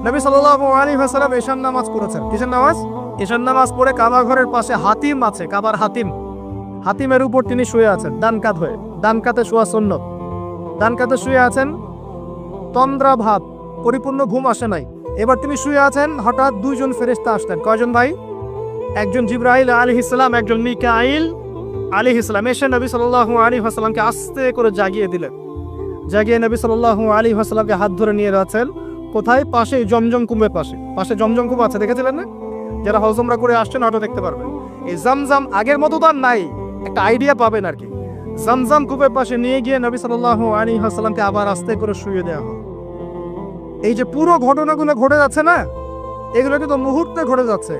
নবী সাল্লাল্লাহু আলাইহি ওয়াসাল্লাম এশার নামাজ পড়েছেন। কিসের নামাজ? এশার নামাজ পড়ে কাবা ঘরের পাশে হাতিম আছে, কাবার হাতিম, হাতিমের উপর তিনি শুয়ে আছেন ডান কাত হয়ে। ডান কাতে শোয়া সুন্নত। ডান কাতে শুয়ে আছেন, তন্দ্রা ভাব, পরিপূর্ণ ঘুম আসে নাই। এবার তিনি শুয়ে আছেন, হঠাৎ দুইজন ফেরেশতা আসলেন। কয়জন ভাই? একজন জিবরাইল আলাইহিস সালাম, একজন মিকাইল আলাইহিস সালাম। এসে নবী সাল্লাল্লাহু আলাইহি ওয়াসাল্লামকে আস্তে করে জাগিয়ে দিলেন। জাগিয়ে নবী সাল্লাল্লাহু আলাইহি ওয়াসাল্লামকে হাত ধরে নিয়ে যাচ্ছেন কোথায়? পাশে জমজম কুমের পাশে। পাশে জমজম কুম আছে, দেখেছিলেন না? যারা হজ উমরা করে আসছেন হয়তো দেখতে পারবেন। এই জামজাম আগের মতো তো আর নাই, একটা আইডিয়া পাবেন আর কি। জামজাম কুমের পাশে নিয়ে গিয়ে নবী সাল্লাল্লাহু আলাইহি ওয়াসাল্লামকে আবার আস্তে করে শুয়ে দেওয়া হয়। এই যে পুরো ঘটনাগুলো ঘটে যাচ্ছে না, এগুলো কিন্তু মুহূর্তে ঘটে যাচ্ছে।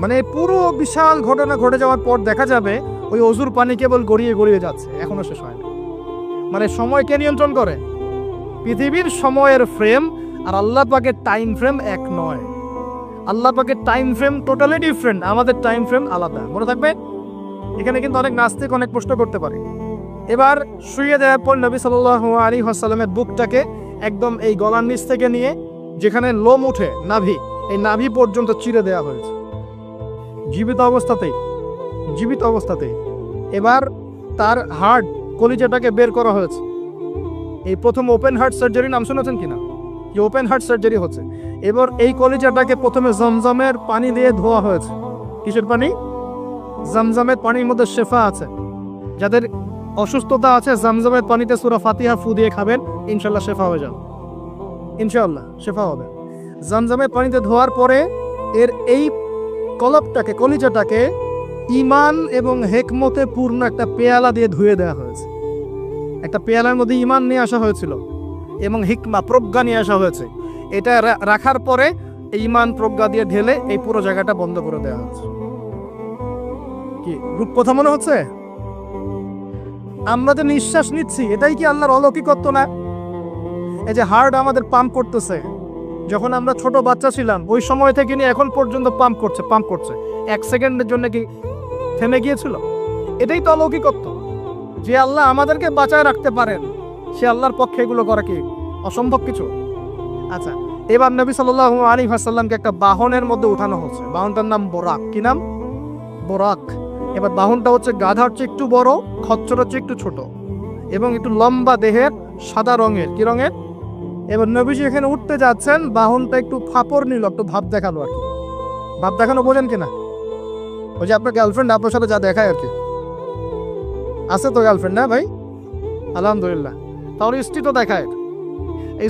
মানে পুরো বিশাল ঘটনা ঘটে যাওয়ার পর দেখা যাবে ওই অজুর পানি কেবল গড়িয়ে গড়িয়ে যাচ্ছে, এখনো শেষ হয় না। মানে সময় কে নিয়ন্ত্রণ করে? পৃথিবীর সময়ের ফ্রেম আর আল্লাহ পাকের টাইম ফ্রেম এক নয়। আল্লাহ পাকের টাইম ফ্রেম টোটালি ডিফারেন্ট, আমাদের টাইম ফ্রেম আলাদা। মনে থাকবে? এখানে কিন্তু অনেক নাস্তিক অনেক প্রশ্ন করতে পারে। এবার শুয়ে দেওয়ার পর নবী সাল্লাল্লাহু আলাইহি ওয়াসাল্লামের বুকটাকে একদম এই গলার নিচ থেকে নিয়ে যেখানে লোম উঠে নাভি, এই নাভি পর্যন্ত চিরে দেওয়া হয়েছে জীবিত অবস্থাতেই। জীবিত অবস্থাতেই এবার তার হার্ট, কলিজাটাকে বের করা হয়েছে। এই প্রথম ওপেন হার্ট সার্জারি নাম শুনেছেন কিনা? যে ওপেন হার্ট সার্জারি হচ্ছে। এবার এই কলিজাটাকে প্রথমে জমজমের পানি দিয়ে ধোয়া হয়েছে। কিসের পানি? জমজমের পানির মধ্যে শেফা আছে। যাদের অসুস্থতা আছে জমজমের পানিতে সূরা ফাতিহা ফু দিয়ে খাবেন, ইনশাআল্লাহ শেফা হয়ে যাবে। ইনশাআল্লাহ শেফা হবে। জমজমের পানিতে ধোয়ার পরে এর এই কলবটাকে, কলিজাটাকে ঈমান এবং হিকমতে পূর্ণ একটা পেয়ালা দিয়ে ধুয়ে দেওয়া হয়েছে। একটা পেয়ালার মধ্যে ঈমান নিয়ে আসা হয়েছিল এবং হিকমা, প্রজ্ঞা নিয়ে আসা হয়েছে। এটা রাখার পরে ঈমান প্রজ্ঞা দিয়ে ঢেলে এই পুরো জায়গাটা বন্ধ করে দেওয়া হয়েছে। কি রূপ কথা মনে হচ্ছে? আমরা যে নিঃশ্বাস নিচ্ছি এটাই কি আল্লাহর অলৌকিকত্ব না? এই যে হার্ট আমাদের পাম্প করতেছে, যখন আমরা ছোট বাচ্চা ছিলাম ওই সময় থেকে নিয়ে এখন পর্যন্ত পাম্প করছে। 1 সেকেন্ডের জন্য কি থেমে গিয়েছিল? এটাই তো অলৌকিকত্ব। যে আল্লাহ আমাদেরকে বাঁচায় রাখতে পারেন, সে আল্লাহর পক্ষে এগুলো করা কি অসম্ভব কিছু? আচ্ছা, এবার নবী সাল্লাল্লাহু আলাইহি ওয়াসাল্লামকে একটা বাহনের মধ্যে উঠানো হচ্ছে। বাহনটার নাম বোরাক। কি নাম? বোরাক। এবার বাহনটা হচ্ছে গাধার চেয়ে একটু বড়, খচ্চরের চেয়ে একটু ছোট এবং একটু লম্বা দেহের, সাদা রঙের। কি রঙের? এবার নবীজি এখানে উঠতে যাচ্ছেন, বাহনটা একটু ফাপড় নিল, একটু ভাব দেখালো আর কি। ভাব দেখানো বোঝেন কিনা? ওই যে আপনার গার্লফ্রেন্ড আপনার সাথে যা দেখায় আর কি। আছে তো গার্লফ্রেন্ড না ভাই? আলহামদুলিল্লাহ। তাহলে স্ত্রী তো দেখায়।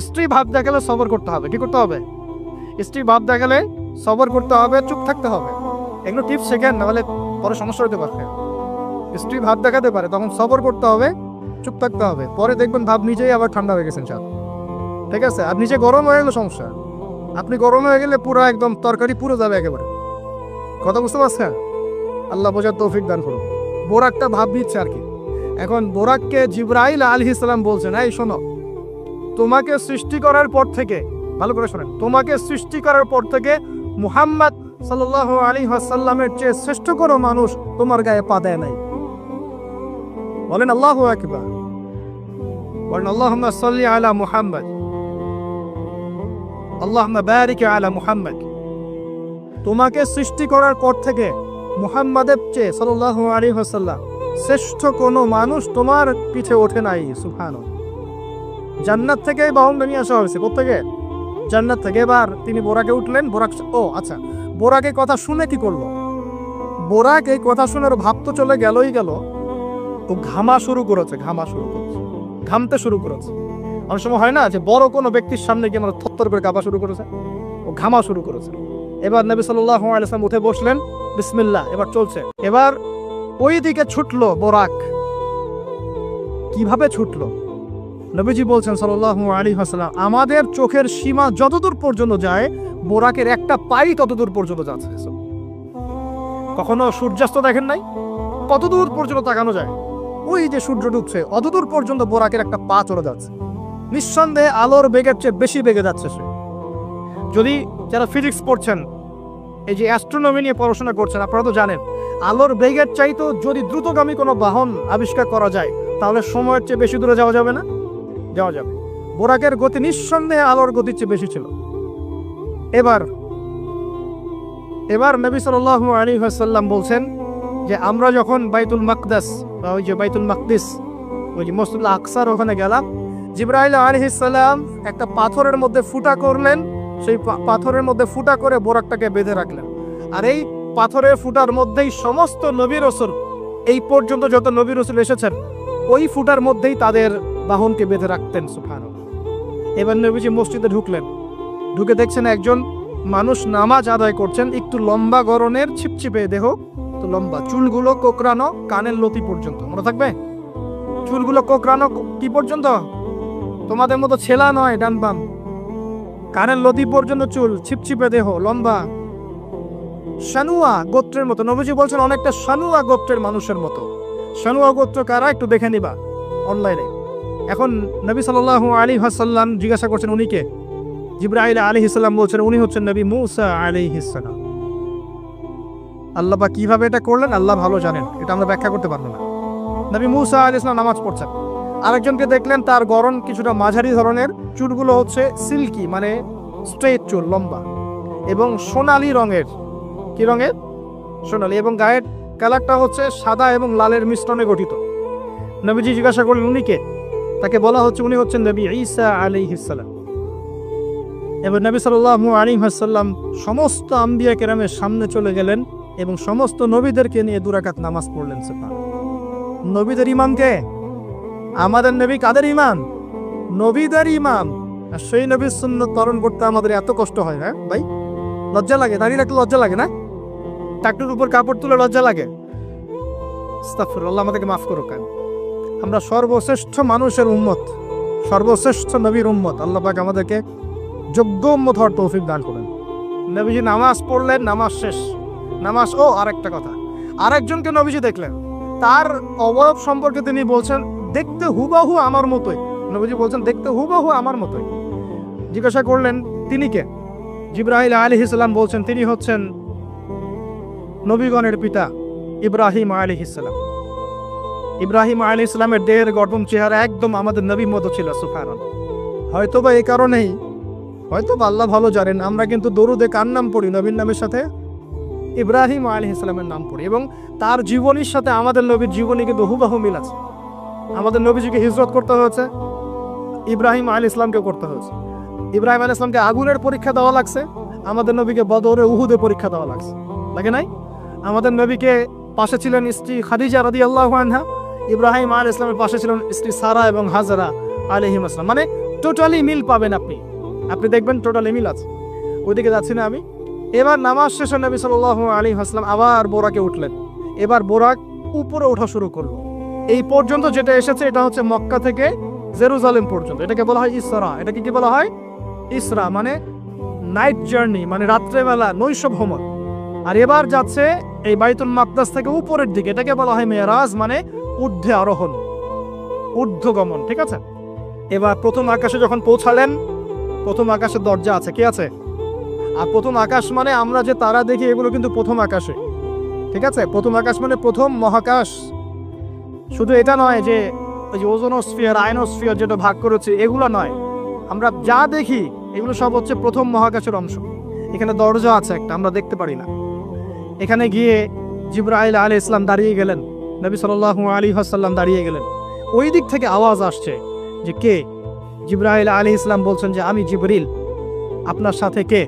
স্ত্রী ভাব দেখালে সবর করতে হবে। কি করতে হবে? স্ত্রী ভাব দেখালে সবর করতে হবে, চুপ থাকতে হবে। এগুলো টিপস শেখেন, নাহলে পরে সমস্যা হতে পারে। স্ত্রী ভাব দেখাতে পারে, তখন সবর করতে হবে, চুপ থাকতে হবে। পরে দেখবেন ভাব নিজেই আবার ঠান্ডা হয়ে গেছেন সাথ। ঠিক আছে? আর নিচে গরম হয়ে গেলে সমস্যা। আপনি গরম হয়ে গেলে পুরো একদম তরকারি পুরো যাবে একেবারে। কথা বুঝতে পারছেন? আল্লাহ বোঝার তৌফিক দান করুন। বোরাকটা ভাব দিচ্ছে আর কি। এখন বোরাককে জিবরাইল আলাইহিস সালাম বলছেন, এই শোনো, তোমাকে সৃষ্টি করার পর থেকে, ভালো করে শোনেন, তোমাকে সৃষ্টি করার পর থেকে মুহাম্মদ সাল্লাল্লাহু আলাইহি ওয়াসাল্লামের চেয়ে শ্রেষ্ঠ কোনো মানুষ তোমার গায়ে পা দেয় নাই। বলেন আল্লাহু আকবার। বলেন আল্লাহুম্মা সাল্লি আলা মুহাম্মদ, আল্লাহুম্মা বারিক আলা মুহাম্মদ। তোমাকে সৃষ্টি করার পর থেকে মুহাম্মাদের চেয়ে সাল্লাল্লাহু আলাইহি ওয়াসাল্লাম শ্রেষ্ঠ কোনো মানুষ তোমার পিছে ওঠে নাই। সুবহানাল্লাহ। জান্নাত থেকে বাহনটা নিয়ে আসা হয়েছে। কোত্থেকে? জান্নাত থেকে। এবার তিনি বোরাকে উঠলেন। বোরাক, ও আচ্ছা, বোরাক এই কথা শুনে কি করলো? বোরাক এই কথা শুনে ভাব তো চলে গেলই গেল, ও ঘামা শুরু করেছে, ঘামতে শুরু করেছে। অনেক সময় হয় না যে বড় কোনো ব্যক্তির সামনে গিয়ে আমরা থরথর করে কাঁপা শুরু করেছে, ও ঘামা শুরু করেছে। এবার নবী সাল্লাল্লাহু আলাইহি ওয়াসাল্লাম উঠে বসলেন, বিসমিল্লাহ, এবার চলছে। এবার ওই দিকে ছুটলো বোরাক। কিভাবে ছুটলো? নবীজি বলছেন সাল্লাল্লাহু আলাইহি ওয়াসাল্লাম, আমাদের চোখের সীমা যতদূর পর্যন্ত যায়, বোরাকের একটা পাই ততদূর পর্যন্ত যাচ্ছে। কখনো সূর্যাস্ত দেখেন নাই? কতদূর পর্যন্ত তাকানো যায়? ওই যে সূর্য ডুবছে অতদূর পর্যন্ত বোরাকের একটা পা চলে যাচ্ছে। নিঃসন্দেহে আলোর বেগের চেয়ে বেশি বেগে যাচ্ছে সে। যদি যারা ফিজিক্স পড়ছেন, এই যে অ্যাস্ট্রোনমি নিয়ে পড়াশোনা করছেন, আপনারা তো জানেন আলোর বেগের চাইতো যদি দ্রুতগামী কোনো বাহন আবিষ্কার করা যায় তাহলে সময়ের চেয়ে বেশি দূরে যাওয়া যাবে না? যাওয়া যাবে। বোরাকের গতি নিঃসন্দেহে আলোর গতির চেয়ে বেশি ছিল। এবার নবী সাল্লাল্লাহু আলাইহি ওয়াসাল্লাম বলছেন যে আমরা যখন বাইতুল মাকদাস বা ওই যে বাইতুল মাকদিস ওই যে মসজিদুল আকসার ওখানে গেলাম, জিবরাইল আলাইহিস সালাম একটা পাথরের মধ্যে ফুটা করলেন, সেই পাথরের মধ্যে ফুটা করে বোরাকটাকে বেঁধে রাখলেন। আর এই পাথরের ফুটার মধ্যেই সমস্ত নবী রাসূল, এই পর্যন্ত যত নবী রাসূল এসেছেন, ওই ফুটার মধ্যেই তাদের বাহনকে বেঁধে রাখতেন। সুবহানাল্লাহ। এবার নবীজি মসজিদে ঢুকলেন, ঢুকে দেখছেন একজন মানুষ নামাজ আদায় করছেন, একটু লম্বা গড়নের, ছিপছিপে দেহ, তো লম্বা, চুলগুলো কোকড়ানো কানের লতি পর্যন্ত। মনে থাকবে, চুলগুলো কোকড়ানো কি পর্যন্ত? তোমাদের মতো ছেলা নয় ডান বাম, কানের লতি পর্যন্ত চুল, ছিপছিপে দেহ, লম্বা, শানুয়া গোত্রের মতো। নবীজি বলছেন অনেকটা শানুয়া গোত্রের মানুষের মতো। শানুয়া গোত্র কারা একটু দেখে নিবা অনলাইনে। এখন নবী সাল্লাল্লাহু আলাইহি ওয়াসাল্লাম জিজ্ঞাসা করছেন উনি কে? জিবরাইল আলাইহিস সালাম বলছেন উনি হচ্ছেন নবী মূসা আলাইহিস সালাম। আল্লাহ পাক কিভাবে এটা করলেন আল্লাহ ভালো জানেন, এটা আমরা ব্যাখ্যা করতে পারবো না। নবী মূসা আলাইহিস সালাম নামাজ পড়ছেন, আরেকজনকে দেখলেন তার গড়ন কিছুটা মাঝারি ধরনের, চুলগুলো হচ্ছে সিল্কি মানে স্ট্রেট চুল, লম্বা এবং সোনালী রঙের। কি রঙের? সোনালী। এবং গায়ের কালারটা হচ্ছে সাদা এবং লালের মিশ্রণে গঠিত। নবীজি জিজ্ঞাসা করলেন উনি কে? তাকে বলা হচ্ছে উনি হচ্ছেন নবী ঈসা আলাইহিস সালাম। এবার নবী সাল্লাল্লাহু আলাইহি ওয়াসাল্লাম সমস্ত আম্বিয়া কেরামের সামনে চলে গেলেন এবং সমস্ত নবীদেরকে নিয়ে 2 রাকাত নামাজ পড়লেন। সুবহানাল্লাহ। নবীদের ইমাম কে? আমাদের নবী কাদের ইমাম? নবীদের ইমাম। আর সেই নবীর সুন্নাত পালন করতে আমাদের এত কষ্ট হয় না ভাই? লজ্জা লাগে? দাঁড়িয়ে রাখতে লজ্জা লাগে না? টাকটুর উপর কাপড় তুলে লজ্জা লাগে? আস্তাগফিরুল্লাহ, আমাদেরকে মাফ করুক। আমরা সর্বশ্রেষ্ঠ মানুষের উম্মত, সর্বশ্রেষ্ঠ নবীর উম্মত। আল্লাহ পাক আমাদেরকে যোগ্য উম্মত হওয়ার তৌফিক দান করেন। নবীজি নামাজ পড়লেন, নামাজ শেষ। নামাজ, ও আরেকটা কথা, আরেকজনকে নবীজি দেখলেন, তার অবয়ব সম্পর্কে তিনি বলছেন দেখতে হুবাহু আমার মতোই। নবীজি বলছেন দেখতে হুবাহু আমার মতোই। জিজ্ঞাসা করলেন তিনি কে? জিবরাইল আলাইহিস সালাম বলছেন তিনি হচ্ছেন নবীগণের পিতা ইব্রাহিম আলাইহিস সালাম। ইব্রাহিম আলাইহিস সালামের দেহের গঠন চেহারা একদম আমাদের নবীর মতো ছিল। সুবহানাল্লাহ। হয়তোবা এই কারণেই, হয়তোবা আল্লাহ ভালো জানেন, আমরা কিন্তু দরুদে কার নাম পড়ি? নবীর নামের সাথে ইব্রাহিম আলাইহিস সালামের নাম পড়ি এবং তার জীবনীর সাথে আমাদের নবীর জীবনী কিন্তু হুবহু মিল আছে। আমাদের নবীজিকে হিজরত করতে হয়েছে, ইব্রাহিম আলাইহিস সালামকে করতে হয়েছে। ইব্রাহিম আলাইহিস সালামকে আগুনের পরীক্ষা দেওয়া লাগছে, আমাদের নবীকে বদরে উহুদে পরীক্ষা দেওয়া লাগছে, লাগে নাই? আমাদের নবীকে পাশে ছিলেন স্ত্রী খাদিজা রাদিয়াল্লাহু আনহা, ইব্রাহিম আলাইহিস সালামের পাশে ছিলেন স্ত্রী সারা এবং হাজরা আলাইহিম আসসালাম। মানে টোটালি মিল পাবেন আপনি দেখবেন টোটালি মিল আছে। ওইদিকে যাচ্ছি না আমি। এবার নামাজ শেষে নবী সাল্লাল্লাহু আলাইহি ওয়াসাল্লাম আবার বোরাকে উঠলেন। এবার বোরাক উপরে ওঠা শুরু করলো। এই পর্যন্ত যেটা এসেছে এটা হচ্ছে মক্কা থেকে জেরুজালেম পর্যন্ত, এটাকে বলা হয় ইসরা। এটাকে কি বলা হয়? ইসরা মানে নাইট জার্নি, মানে রাত্রেবেলা নৈশ ভ্রমণ। আর এবার যাচ্ছে এই বাইতুল মাকদাস থেকে উপরের দিকে, এটাকে বলা হয় মেরাজ, মানে ঊর্ধ্বে আরোহণ, ঊর্ধ্বগমন। ঠিক আছে? এবার প্রথম আকাশে যখন পৌঁছালেন, প্রথম আকাশের দরজা আছে, কি আছে? আর প্রথম আকাশ মানে আমরা যে তারা দেখি এগুলো কিন্তু প্রথম আকাশে। ঠিক আছে? প্রথম আকাশ মানে প্রথম মহাকাশ। শুধু এটা নয় যে ওই যে ওজোনোস্ফিয়ার, আয়নোস্ফিয়ার যেটা ভাগ করেছে এগুলো নয়, আমরা যা দেখি এগুলো সব হচ্ছে প্রথম মহাকাশের অংশ। এখানে দরজা আছে একটা, আমরা দেখতে পারি না। এখানে গিয়ে জিবরাইল আলাইহিস সালাম দাঁড়িয়ে গেলেন, নবী সাল্লাল্লাহু আলাইহি ওয়াসাল্লাম দাঁড়িয়ে গেলেন। ওই দিক থেকে আওয়াজ আসছে যে কে? জিবরাইল আলাইহিস সালাম বলছেন যে আমি জিবরিল। আপনার সাথে কে?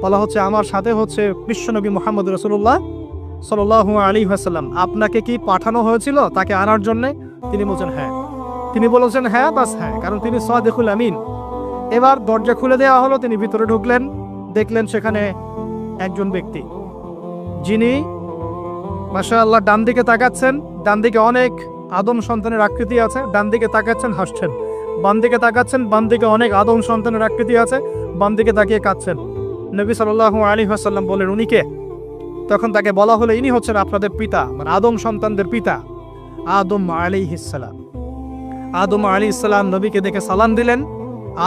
বলা হচ্ছে আমার সাথে হচ্ছে বিশ্বনবী মুহাম্মদ রাসূলুল্লাহ সাল্লাল্লাহু আলাইহি ওয়াসাল্লাম। আপনাকে কি পাঠানো হয়েছিল তাকে আনার জন্য? তিনি বলছেন হ্যাঁ। তিনি বলেছেন হ্যাঁ, বাস হ্যাঁ, কারণ তিনি সাদিকুল আমিন। এবার দরজা খুলে দেওয়া হলো, তিনি ভিতরে ঢুকলেন, দেখলেন সেখানে একজন ব্যক্তি যিনি মাশাআল্লাহ ডান দিকে তাকাচ্ছেন, ডান দিকে অনেক আদম সন্তানের আকৃতি আছে, ডান দিকে তাকাচ্ছেন হাসছেন, বাম দিকে তাকাচ্ছেন, বাম দিকে অনেক আদম সন্তানের আকৃতি আছে, বাম দিকে তাকিয়ে কাঁদছেন। নবী সাল্লাল্লাহু আলাইহি ওয়াসাল্লাম বলেন উনি কে? তখন তাকে বলা হলো ইনি হচ্ছেন আপনাদের পিতা, মানে আদম সন্তানদের পিতা আদম আলাইহিস সালাম। আদম আলাইহিস সালাম নবীকে দেখে সালাম দিলেন,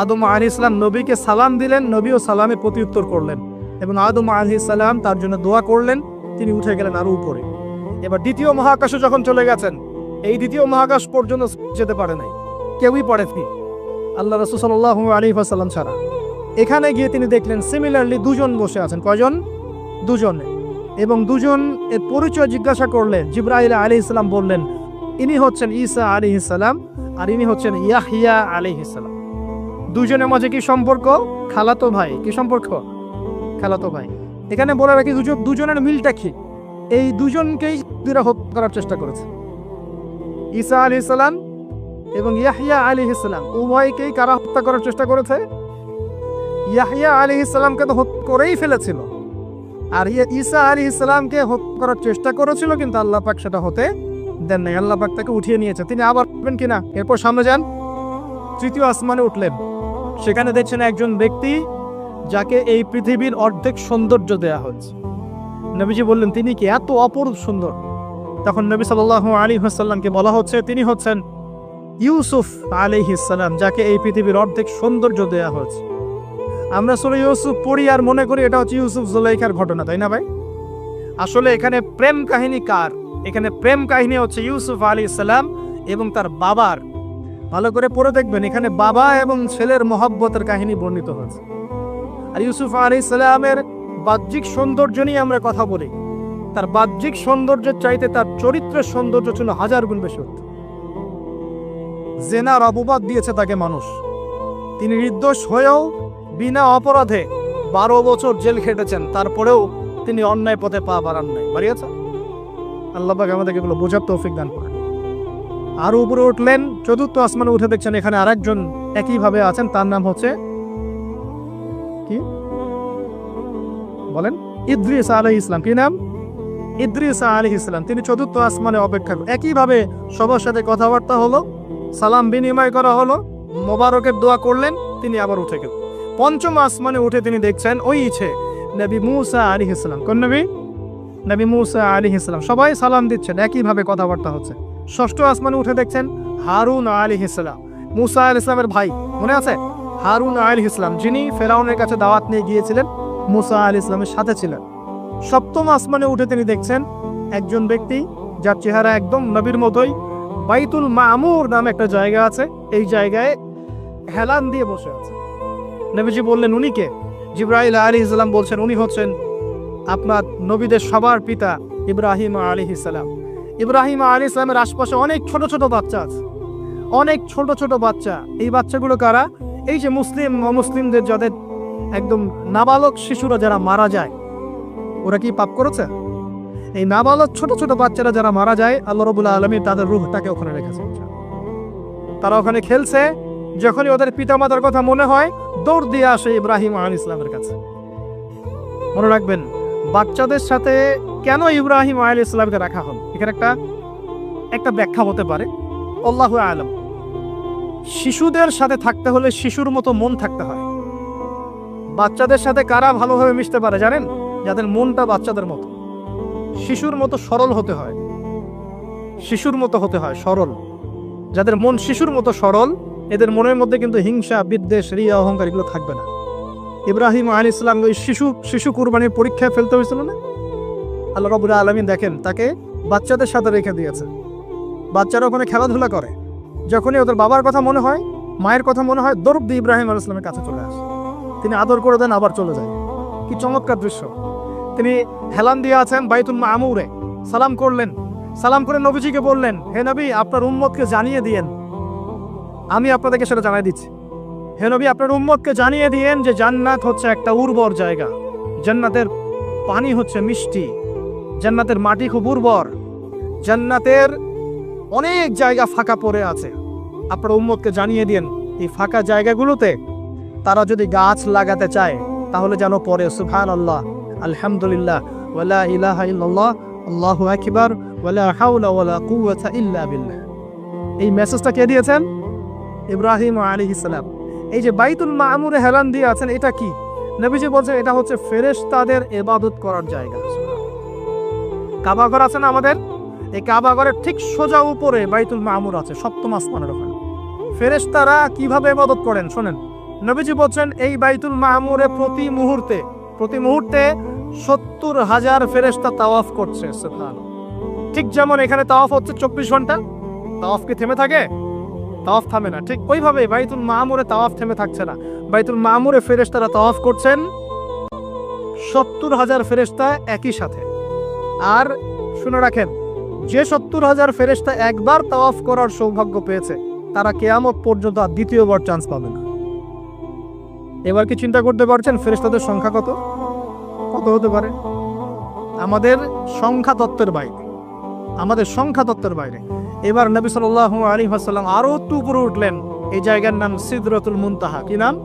আদম আলাইহিস সালাম নবীকে সালাম দিলেন, নবীও সালামের প্রত্যুত্তর করলেন এবং আদম আলাইহিস সালাম তার জন্য দোয়া করলেন। তিনি উঠে গেলেন আরো উপরে। এবার দ্বিতীয় মহাকাশে যখন চলে গেছেন, এই দ্বিতীয় মহাকাশ পর্যন্ত যেতে পারে নাই, কেউই পারেনি। আল্লাহ রাসূল সাল্লাল্লাহু আলাইহি ওয়াসাল্লাম ছাড়া। এখানে গিয়ে তিনি দেখলেন সিমিলারলি দুজন বসে আছেন। কয়জন? দুজনে। এবং দুজন এর পরিচয় জিজ্ঞাসা করলে জিবরাইল আলাইহিস সালাম বললেন ইনি হচ্ছেন ঈসা আলাইহিস সালাম আর ইনি হচ্ছেন ইয়াহইয়া আলাইহিস সালাম। দুজনের মাঝে কি সম্পর্ক? খালাতো ভাই। কি সম্পর্ক? খালাতো ভাই। এখানে বলে রাখি দুজনের মিলটা কি? এই দুজনকেই দুরা হত্যা করার চেষ্টা করেছে। ঈসা আলাইহিস সালাম এবং ইয়াহইয়া আলাইহিস সালাম উভয়কেই কারা হত্যা করার চেষ্টা করেছে? ইয়াহইয়া আলাইহিস সালামকে তো হত্যা করেই ফেলেছিল, আর ঈসা আলাইহিস সালামকে হত্যা করার চেষ্টা করেছিল, কিন্তু আল্লাহ পাক সেটা হতে দেন নাই। আল্লাহ পাক তাকে উঠিয়ে নিয়েছে। তিনি আবার উঠবেন কিনা? এরপর সামনে যান, তৃতীয় আসমানে উঠলেন। সেখানে দেখছেন একজন ব্যক্তি যাকে এই পৃথিবীর অর্ধেক সৌন্দর্য দেয়া হচ্ছে। নবীজি বললেন তিনি কি এত অপরূপ সুন্দর? তখন নবী সাল্লাল্লাহু আলাইহি ওয়াসাল্লামকে বলা হচ্ছে তিনি হচ্ছেন ইউসুফ আলাইহিস সালাম, যাকে এই পৃথিবীর অর্ধেক সৌন্দর্য দেয়া হচ্ছে। আমরা সূরা ইউসুফ পড়ি আর মনে করি এটা হচ্ছে ইউসুফ জুলাইখার ঘটনা, তাই না ভাই? আসলে এখানে প্রেম কাহিনী কার? এখানে প্রেম কাহিনী হচ্ছে ইউসুফ আলাইহিস সালাম এবং তার বাবার। ভালো করে পড়ে দেখবেন, এখানে বাবা এবং ছেলের মহব্বতের কাহিনী বর্ণিত হয়েছে। আর ইউসুফ আলাইহিস সালামের বাহ্যিক সৌন্দর্য নিয়ে আমরা কথা বলি, তার বাহ্যিক সৌন্দর্যের চাইতে তার চরিত্রের সৌন্দর্য ছিল 1000 গুণ বেশি। জেনার অপবাদ দিয়েছে তাকে মানুষ, তিনি নির্দোষ হয়েও বিনা অপরাধে 12 বছর জেল খেটেছেন, তারপরেও তিনি অন্যায় পথে পা বাড়ান নাই। বাড়িয়েছে আল্লাহ পাক আমাদেরকে এগুলো বোঝার তৌফিক দান করেন। আর উপরে উঠলেন, চতুর্থ আসমানে উঠে দেখছেন এখানে আরেকজন একইভাবে আছেন, তার নাম হচ্ছে কি বলেন? ইদ্রিস আলাইহিস সালাম। কি নাম? ইদ্রিস আলাইহিস সালাম। তিনি চতুর্থ আসমানে অপেক্ষা করেন। একইভাবে সবার সাথে কথাবার্তা হলো, সালাম বিনিময় করা হলো, মোবারকের দোয়া করলেন, তিনি আবার উঠে গেলেন। পঞ্চম আসমানে উঠে তিনি দেখছেন ওই ইচ্ছে নবী মুসা আলাইহিস সালাম। কোন নবী? নবী মুসা আলাইহিস সালাম। সবাই সালাম দিচ্ছেন, একইভাবে কথাবার্তা হচ্ছে। ষষ্ঠ আসমানে উঠে দেখছেন হারুন আলাইহিস সালাম, মুসা আলাইহিস সালামের ভাই। মনে আছে? হারুন আলাইহিস সালাম, যিনি ফেরাউনের কাছে দাওয়াত নিয়ে গিয়েছিলেন, মুসা আলাইহিস সালামের সাথে ছিলেন। সপ্তম আসমানে উঠে তিনি দেখছেন একজন ব্যক্তি যার চেহারা একদম নবীর মতোই। বাইতুল মামুর নামে একটা জায়গা আছে, এই জায়গায় হেলান দিয়ে বসে আছে। নবীজি বললেন উনি কে? জিবরাইল আলাইহিস সালাম বলছেন উনি হচ্ছেন আপনার নবীদের সবার পিতা ইব্রাহিম আলাইহিস সালাম। ইব্রাহিম আলাইহিস সালামের আশপাশে অনেক ছোট ছোট বাচ্চা আছে, অনেক ছোট ছোট বাচ্চা। এই বাচ্চাগুলো কারা? এই যে মুসলিম অমুসলিমদের যাদের একদম নাবালক শিশুরা যারা মারা যায়, ওরা কি পাপ করেছে? এই নাবালক ছোট ছোট বাচ্চারা যারা মারা যায়, আল্লাহ রাব্বুল আলামিন তাদের রূহটাকে ওখানে রেখেছেন। তারা ওখানে খেলছে, যখনই ওদের পিতামাতার কথা মনে হয় দৌড় দিয়ে আসে ইব্রাহিম আলাইহিস সালামের কাছে। মনে রাখবেন, বাচ্চাদের সাথে কেন ইব্রাহিম আলাইহিস সালামকে রাখা হল, এখানে একটা ব্যাখ্যা হতে পারে, আল্লাহু আ'লাম। শিশুদের সাথে থাকতে হলে শিশুর মতো মন থাকতে হয়। বাচ্চাদের সাথে কারা ভালোভাবে মিশতে পারে জানেন? যাদের মনটা বাচ্চাদের মতো, শিশুর মতো সরল হতে হয়। শিশুর মতো হতে হয়, সরল। যাদের মন শিশুর মতো সরল, এদের মনের মধ্যে কিন্তু হিংসা, বিদ্বেষ, রিয়া, অহংকার এগুলো থাকবে না। ইব্রাহিম আলাইহিস সালাম ওই শিশু কুরবানির পরীক্ষায় ফেলতে হয়েছিল না? আল্লাহ রাব্বুল আলামিন দেখেন তাকে বাচ্চাদের সাথে রেখে দিয়েছে। বাচ্চারা ওখানে খেলাধুলা করে, যখনই ওদের বাবার কথা মনে হয়, মায়ের কথা মনে হয়, দৌড় দিয়ে ইব্রাহিম আলাইহিস সালামের কাছে চলে আসে। তিনি আদর করে দেন, আবার চলে যায়। কি চমৎকার দৃশ্য! তিনি হেলান দিয়ে আছেন বাইতুল মামুরে, সালাম করলেন। সালাম করে নবীজিকে বললেন, হে নবী, আপনার উম্মতকে জানিয়ে দিয়েন, আমি আপনাদেরকে সেটা জানিয়ে দিচ্ছি। হে নবী, আপনার উম্মতকে জানিয়ে দিয়েন যে জান্নাত হচ্ছে একটা উর্বর জায়গা, জান্নাতের পানি হচ্ছে মিষ্টি, জান্নাতের মাটি খুব উর্বর, জান্নাতের অনেক জায়গা ফাঁকা পড়ে আছে। আপনার উম্মতকে জানিয়ে দিয়েন এই ফাঁকা জায়গাগুলোতে তারা যদি গাছ লাগাতে চায় তাহলে যেন পড়ে সুবহানাল্লাহ, আলহামদুলিল্লাহ, ওয়ালা ইলাহা ইল্লাল্লাহ, আল্লাহু আকবার, ওয়ালা হাওলা ওয়ালা কুওয়াতা ইল্লা বিল্লাহ। এই মেসেজটা কে দিয়েছেন? ইব্রাহিম আলাইহিস সালাম। এই যে বাইতুল মামুরে হেলান দিয়ে আছেন, এটা কি? নবীজি বলছেন এটা হচ্ছে ফেরেশতাদের ইবাদত করার জায়গা। কাবা ঘর আছে না আমাদের, এই কাবা ঘরের ঠিক সোজা উপরে বাইতুল মামুর আছে, সপ্তম আসমানের ওখানে। ফেরেশতারা কিভাবে ইবাদত করেন শোনেন। নবীজি বলছেন এই বাইতুল মামুরে প্রতি মুহূর্তে 70,000 ফেরেশতা তাওয়াফ করছে। সুবহানাল্লাহ। ঠিক যেমন এখানে তাওয়াফ হচ্ছে 24 ঘন্টা, তাওয়াফ কি থেমে থাকে? তাওয়াফ থামে না। ঠিক ওইভাবে বাইতুল মামুরে তাওয়াফ থেমে থাকছে না। বাইতুল মামুরে ফেরেশতারা তাওয়াফ করছেন 70,000 ফেরেশতা একই সাথে। আর শুনে রাখেন, যে 70,000 ফেরেশতা একবার তাওয়াফ করার সৌভাগ্য পেয়েছে তারা কিয়ামত পর্যন্ত আর দ্বিতীয়বার চান্স পাবে না। এবার কি চিন্তা করতে পারছেন ফেরেশতাদের সংখ্যা কত কত হতে পারে? আমাদের সংখ্যা তত্ত্বের বাইরে, আমাদের সংখ্যা তত্ত্বের বাইরে। এবার নবী সাল্লাল্লাহু আলাইহি ওয়াসাল্লাম আরো একটু উপরে উঠলেন। এই জায়গার নাম সিদরাতুল মুনতাহা। কি নাম?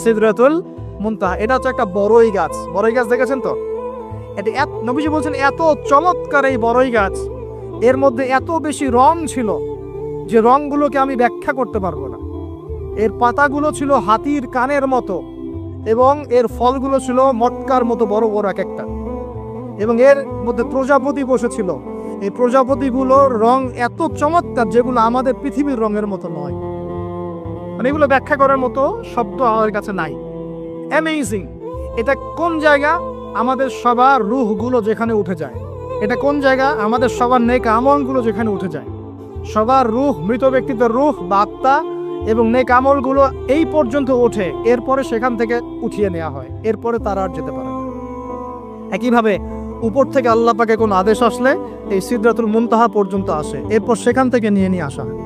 সিদরাতুল মুনতাহা। এটা হচ্ছে একটা বড়ই গাছ। বড়ই গাছ দেখেছেন তো? এটা নবীজি বলছেন এত চমৎকার এই বড়ই গাছ, এর মধ্যে এত বেশি রং ছিল যে রংগুলোকে আমি ব্যাখ্যা করতে পারবো না। এর পাতাগুলো ছিল হাতির কানের মতো এবং এর ফলগুলো ছিল মটকার মতো বড় বড় এক একটা, এবং এর মধ্যে প্রজাপতি বসেছিল। এই প্রজাপতিগুলোর রং এত চমৎকার যেগুলো আমাদের পৃথিবীর রঙের মতো নয়। মানে এগুলো ব্যাখ্যা করার মতো শব্দ আমাদের কাছে নাই। অ্যামেজিং। এটা কোন জায়গা? আমাদের সবার রূহগুলো যেখানে উঠে যায়। এটা কোন জায়গা? আমাদের সবার নেক আমলগুলো যেখানে উঠে যায়। সবার রূহ, মৃত ব্যক্তিদের রূহ বা আত্মা এবং নেক আমলগুলো এই পর্যন্ত ওঠে, এরপরে সেখান থেকে উঠিয়ে নেওয়া হয়, এরপরে তারা আর যেতে পারে না। একইভাবে উপর থেকে আল্লাহ পাকে কোন আদেশ আসলে এই সিদরাতুল মুনতাহা পর্যন্ত আসে, এরপর সেখান থেকে নিয়ে আসা হয়।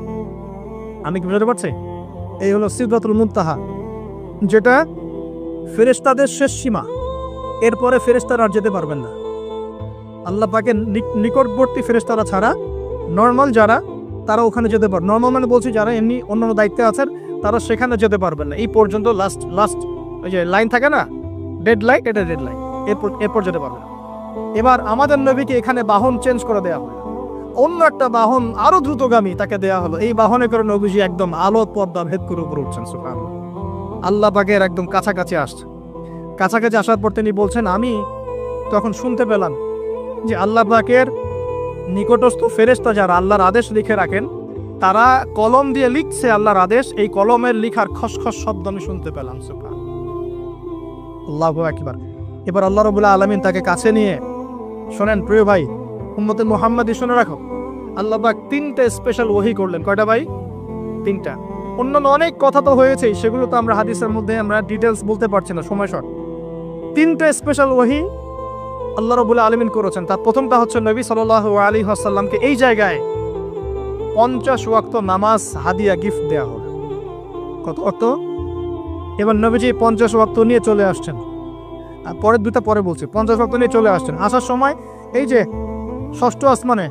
আমি কি বুঝতে পারছি? এই হলো সিদরাতুল মুনতাহা, যেটা ফেরেশতাদের শেষ সীমা। এরপরে ফেরেশতারা আর যেতে পারবেন না। আল্লাহ পাকের নিকটবর্তী ফেরেশতারা ছাড়া নর্মাল যারা, তারা ওখানে যেতে পারবে। নর্মাল মানে বলছি যারা এমনি অন্যান্য দায়িত্বে আছেন তারা সেখানে যেতে পারবেন না। এই পর্যন্ত লাস্ট ওই যে লাইন থাকে না, ডেড লাইন, এটা ডেড লাইন, এরপর যেতে পারবে না। এবার আমাদের নবীকে এখানে বাহন চেঞ্জ করে দেওয়া হলো, অন্য একটা বাহন আরো দ্রুতগামী তাকে দেওয়া হলো। এই বাহনে করে নবীজি একদম আলো পর্দা ভেদ করে উপরে উঠছেন। সুবহানাল্লাহ। আল্লাহ পাকের একদম কাছাকাছি আসছে। কাছাকাছি আসার পর তিনি বলছেন, আমি তখন শুনতে পেলাম যে আল্লাহ পাকের নিকটস্থ ফেরেশতা যারা আল্লাহর আদেশ লিখে রাখেন, তারা কলম দিয়ে লিখছে আল্লাহর আদেশ। এই কলমের লিখার খসখস শব্দ আমি শুনতে পেলাম। সুবহানাল্লাহ, আল্লাহু আকবার। এবার আল্লাহ রাব্বুল আলামিন তাকে কাছে নিয়ে, শোনেন প্রিয় ভাই, উম্মতে মুহাম্মাদি শুনে রাখো, আল্লাহ পাক 3টে স্পেশাল ওহী করলেন। কয়টা ভাই? 3টা। অন্যান্য অনেক কথা তো হয়েছে, সেগুলো তো আমরা হাদিসের মধ্যে আমরা ডিটেলস বলতে পারছি না, সময় শর্ট। 3টে স্পেশাল ওহী আল্লাহ রাব্বুল আলামিন করেছেন। তার প্রথমটা হচ্ছে নবী সাল্লাল্লাহু আলাইহি ওয়াসাল্লামকে এই জায়গায় 50 ওয়াক্ত নামাজ হাদিয়া গিফট দেওয়া হলো। কত ওয়াক্ত? এবার নবীজি 50 ওয়াক্ত নিয়ে চলে আসছেন। আর পরের দুটা পরে বলছি। 50 ওয়াক্ত নিয়ে চলে আসছেন। আসার সময় এই যে ষষ্ঠ আসমানে,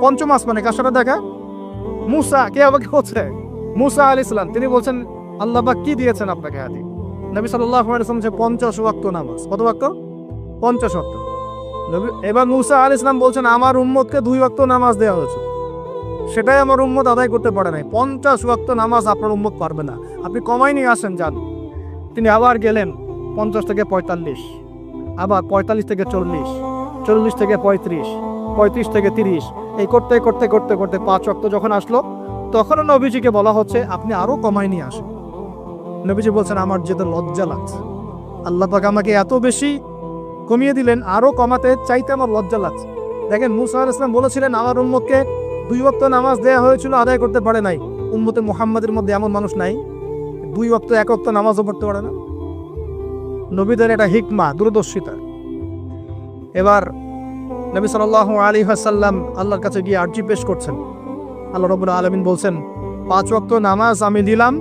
পঞ্চম আসমানে কার সাথে দেখা? মুসা। কে আমাকে বলছে? মুসা আলাইহিস সালাম। তিনি বলছেন, আল্লাহ পাক কি দিয়েছেন আপনাকে হাদি? নবী সাল্লাল্লাহু আলাইহি ওয়াসাল্লাম 50 ওয়াক্ত নামাজ। কত ওয়াক্ত? 50 ওয়াক্ত। এবার মুসা আলাইহিস সালাম বলছেন, আমার উম্মতকে 2 ওয়াক্ত নামাজ দেওয়া হয়েছে, সেটাই আমার উম্মত আদায় করতে পারে নাই। 50 ওয়াক্ত নামাজ আপনার উম্মত পারবে না, আপনি কমাই নিয়ে আসেন যান। তিনি আবার গেলেন 50 থেকে 45, আবার 45 থেকে 40, 40 থেকে 35, 35 থেকে 30, এই করতে করতে করতে করতে 5 ওয়াক্ত যখন আসলো, তখন নবীজিকে বলা হচ্ছে আপনি আরো কমাই নিয়ে আসেন। নবীজি বলছেন, আমার যেতে লজ্জা লাগছে, আল্লাহ পাক আমাকে এত বেশি কমিয়ে দিলেন, আরো কমাতে চাইতে আমার লজ্জা লাগছে। দেখেন, মুসা আলাইহিস সালাম বলেছিলেন আমার উম্মতকে 2 ওয়াক্ত নামাজ দেয়া হয়েছিল, আদায় করতে পারে নাই। উম্মতে মুহাম্মাদের মধ্যে এমন মানুষ নাই 2 ওয়াক্ত 1 ওয়াক্ত নামাজও পড়তে পারে না। নবীদের এটা হিকমা, দূরদর্শিতা। এবার নবী সাল্লাল্লাহু আলাইহি ওয়াসাল্লাম আল্লাহর কাছে গিয়ে আরজি পেশ করছেন। আল্লাহ রাব্বুল আলামিন বলছেন, 5 ওয়াক্ত নামাজ আমি দিলাম,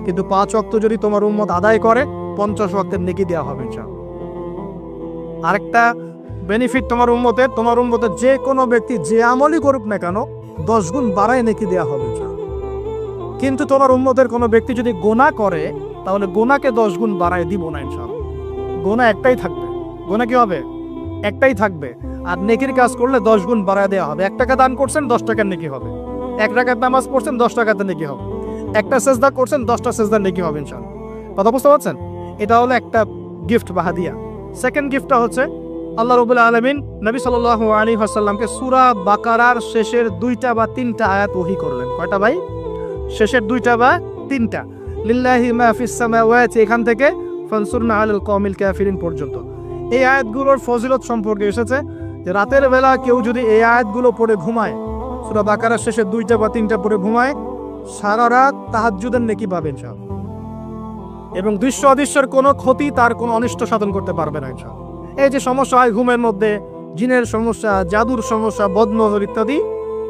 কিন্তু 5 ওয়াক্ত যদি তোমার উম্মত আদায় করে 50 ওয়াক্তের নেকি দেওয়া হবে ইনশাআল্লাহ। আরেকটা বেনিফিট তোমার উম্মতের যে কোনো ব্যক্তি যে আমলই করুক না কেন 10 গুণ বাড়ায় নেকি দেওয়া হবে ইনশাআল্লাহ। কিন্তু তোমার উম্মতের কোনো ব্যক্তি যদি গুনাহ করে, তাহলে গুনাহকে 10 গুণ বাড়ায় দিব না ইনশাআল্লাহ। গুনাহ একটাই থাকবে। গুনাহ কি হবে? একটাই থাকবে। আর নেকির কাজ করলে 10 গুণ বাড়ায় দেওয়া হবে। 1 টাকা দান করছেন 10 টাকার নেকি হবে। 1 রাকাত নামাজ পড়ছেন 10 টাকাতে নেকি হবে। একটা সেজদা করছেন 10টা সেজদার নেকি হবে ইনশাআল্লাহ। কথা বুঝতে পারছেন? এটা হলো একটা গিফট বা হাদিয়া। সেকেন্ড গিফটটা হচ্ছে আল্লাহ রাব্বুল আলামিন নবী সাল্লাল্লাহু আলাইহি ওয়াসাল্লামকে সূরা বাকারার শেষের 2টা বা 3টা আয়াত ওহী করলেন। কয়টা ভাই? শেষের 2টা বা 3টা। লিল্লাহি মা ফিস সামাওয়াতি, এখান থেকে ফানসুরনা আলাল কওমিল কাফিরিন পর্যন্ত। এই আয়াতগুলোর ফজিলত সম্পর্কে এসেছে যে রাতের বেলা কেউ যদি এই আয়াতগুলো পড়ে ঘুমায়, সূরা বাকারার শেষের 2টা বা 3টা পড়ে ঘুমায়, সারা রাত তাহাজ্জুদের নেকি পাবে ইনশাআল্লাহ। এবং দৃশ্য অদৃশ্যের কোনো ক্ষতি তার কোনো অনিষ্ট সাধন করতে পারবে না ইনশাআল্লাহ। এই যে সমস্যা হয় ঘুমের মধ্যে, জিনের সমস্যা, জাদুর সমস্যা, বদনজর ইত্যাদি,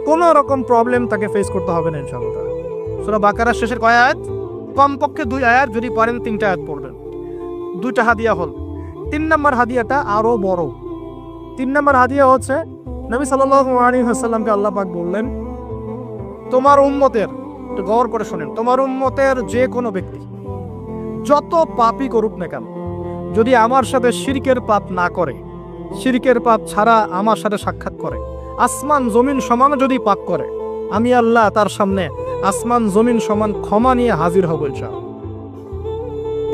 কোনো রকম প্রবলেম তাকে ফেস করতে হবে না ইনশাআল্লাহ। সূরা বাকারার শেষের কয় আয়াত? কমপক্ষে 2 আয়াত, যদি পারেন 3টা আয়াত পড়বেন। 2টা হাদিয়া হল। 3 নম্বর হাদিয়াটা আরো বড়। 3 নম্বর হাদিয়া হচ্ছে নবী সাল্লাল্লাহু আলাইহি ওয়াসাল্লামকে আল্লাহ পাক বললেন, তোমার উম্মতের, একটু গৌর করে শোনেন, তোমার উম্মতের যে কোনো ব্যক্তি যত পাপই করুক না কেন, যদি আমার সাথে শিরকের পাপ না করে, শিরকের পাপ ছাড়া আমার সাথে সাক্ষাৎ করে, আসমান জমিন সমান যদি পাপ করে, আমি আল্লাহ তার সামনে আসমান জমিন সমান ক্ষমা নিয়ে হাজির হব ইনশাআল্লাহ।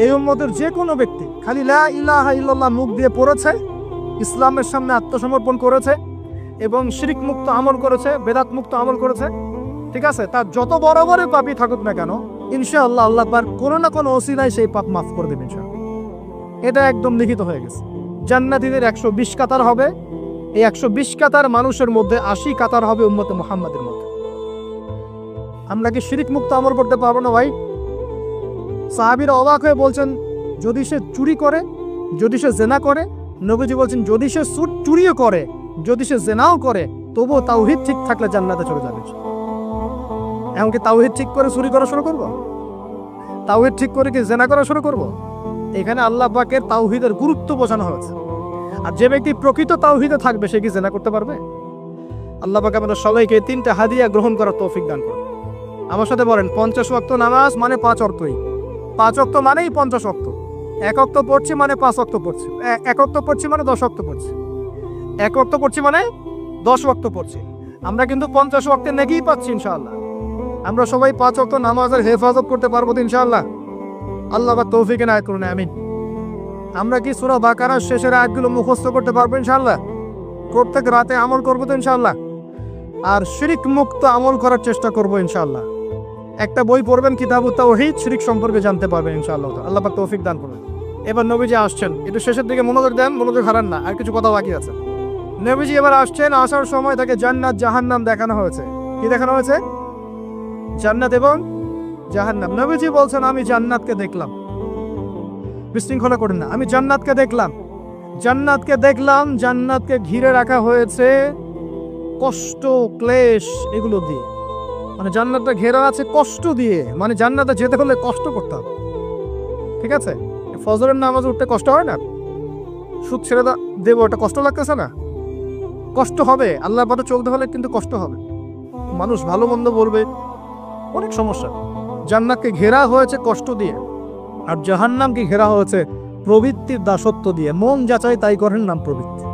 এই উম্মতের যে কোনো ব্যক্তি খালি লা ইলাহা ইল্লাল্লাহ মুখ দিয়ে পড়েছে, ইসলামের সামনে আত্মসমর্পণ করেছে এবং শিরক মুক্ত আমল করেছে, বেদাত মুক্ত আমল করেছে, ঠিক আছে, তার যত বড় বড় পাপই থাকুক না কেন, ইনশাআল্লাহ আল্লাহ পাক কোনো না কোনো ওসিলায় সেই পাপ মাফ করে দেবেন ইনশাআল্লাহ। এটা একদম লিখিত হয়ে গেছে। জান্নাতীদের 120 কাতার হবে। এই 120 কাতার মানুষের মধ্যে 80 কাতার হবে উম্মতে মুহাম্মাদের মধ্যে। আমরা কি শিরক মুক্ত আমল করতে পারবো না ভাই? সাহাবীরা অবাক হয়ে বলছেন, যদি সে চুরি করে, যদি সে জেনা করে, নবীজি বলছেন যদি সে চুরিও করে, যদি সে জেনাও করে, তবুও তাওহীদ ঠিক থাকলে জান্নাতে চলে যাবে। এমনকি তাওহীদ ঠিক করে চুরি করা শুরু করব? তাওহীদ ঠিক করে কি জেনা করা শুরু করব? এখানে আল্লাহ পাকের তাওহীদের গুরুত্ব বোঝানো হয়েছে। আর যে ব্যক্তি প্রকৃত তাওহীদে থাকবে সে কি জেনা করতে পারবে? আল্লাহ পাক আমাদের সবাইকে 3টা হাদিয়া গ্রহণ করার তৌফিক দান করুন। আমার সাথে বলেন, 50 ওয়াক্ত নামাজ মানে 5 ওয়াক্তই। 5 ওয়াক্ত মানেই 50 ওয়াক্ত। 1 ওয়াক্ত পড়ছি মানে 5 ওয়াক্ত পড়ছি। 1 ওয়াক্ত পড়ছি মানে 10 ওয়াক্ত পড়ছি। 1 ওয়াক্ত পড়ছি মানে 10 ওয়াক্ত পড়ছি। আমরা কিন্তু 50 ওয়াক্তের নেকিই পাচ্ছি ইনশাআল্লাহ। আমরা সবাই 5 ওয়াক্ত নামাজের হেফাজত করতে পারবো তো ইনশাআল্লাহ? আল্লাহ পাক তৌফিক এনায়েত করুন, আমিন। আমরা কি সূরা বাকারার শেষের আয়াতগুলো মুখস্থ করতে পারবো ইনশাআল্লাহ? প্রত্যেক রাতে আমল করবো তো ইনশাআল্লাহ? আর শিরক মুক্ত আমল করার চেষ্টা করবো ইনশাআল্লাহ। একটা বই পড়বেন, কিতাবুত তাওহীদ, শিরক সম্পর্কে জানতে পারবেন ইনশাআল্লাহ। আল্লাহ পাক তৌফিক দান করুন। এবার নবীজি আসছেন, একটু শেষের দিকে মনোযোগ দেন, মনোযোগ হারান না, আর কিছু কথা বাকি আছে। নবীজি এবার আসছেন, আসার সময় তাকে জান্নাত জাহান্নাম দেখানো হয়েছে। কি দেখানো হয়েছে? জান্নাত এবং জাহান্নাম। নবীজি বলছেন, আমি জান্নাতকে দেখলাম। বিশৃঙ্খলা করেন না, আমি জান্নাতকে দেখলাম। জান্নাতকে দেখলাম, জান্নাতকে ঘিরে রাখা হয়েছে কষ্ট, ক্লেশ, এগুলো দিয়ে। মানে জান্নাতটা ঘেরা আছে কষ্ট দিয়ে, মানে জান্নাতে যেতে হলে কষ্ট করতে হবে, ঠিক আছে? ফজরের নামাজ উঠতে কষ্ট হয় না? সুদ ছেড়ে দেবো, এটা কষ্ট লাগতেছে না? কষ্ট হবে। আল্লাহর পথে চলতে হলে কিন্তু কষ্ট হবে। মানুষ ভালো মন্দ বলবে, অনেক সমস্যা। জান্নাতকে ঘেরা হয়েছে কষ্ট দিয়ে, আর জাহান্নামকে ঘেরা হয়েছে প্রবৃত্তির দাসত্ব দিয়ে। মন যাচাই তাই করেন, নাম প্রবৃত্তি।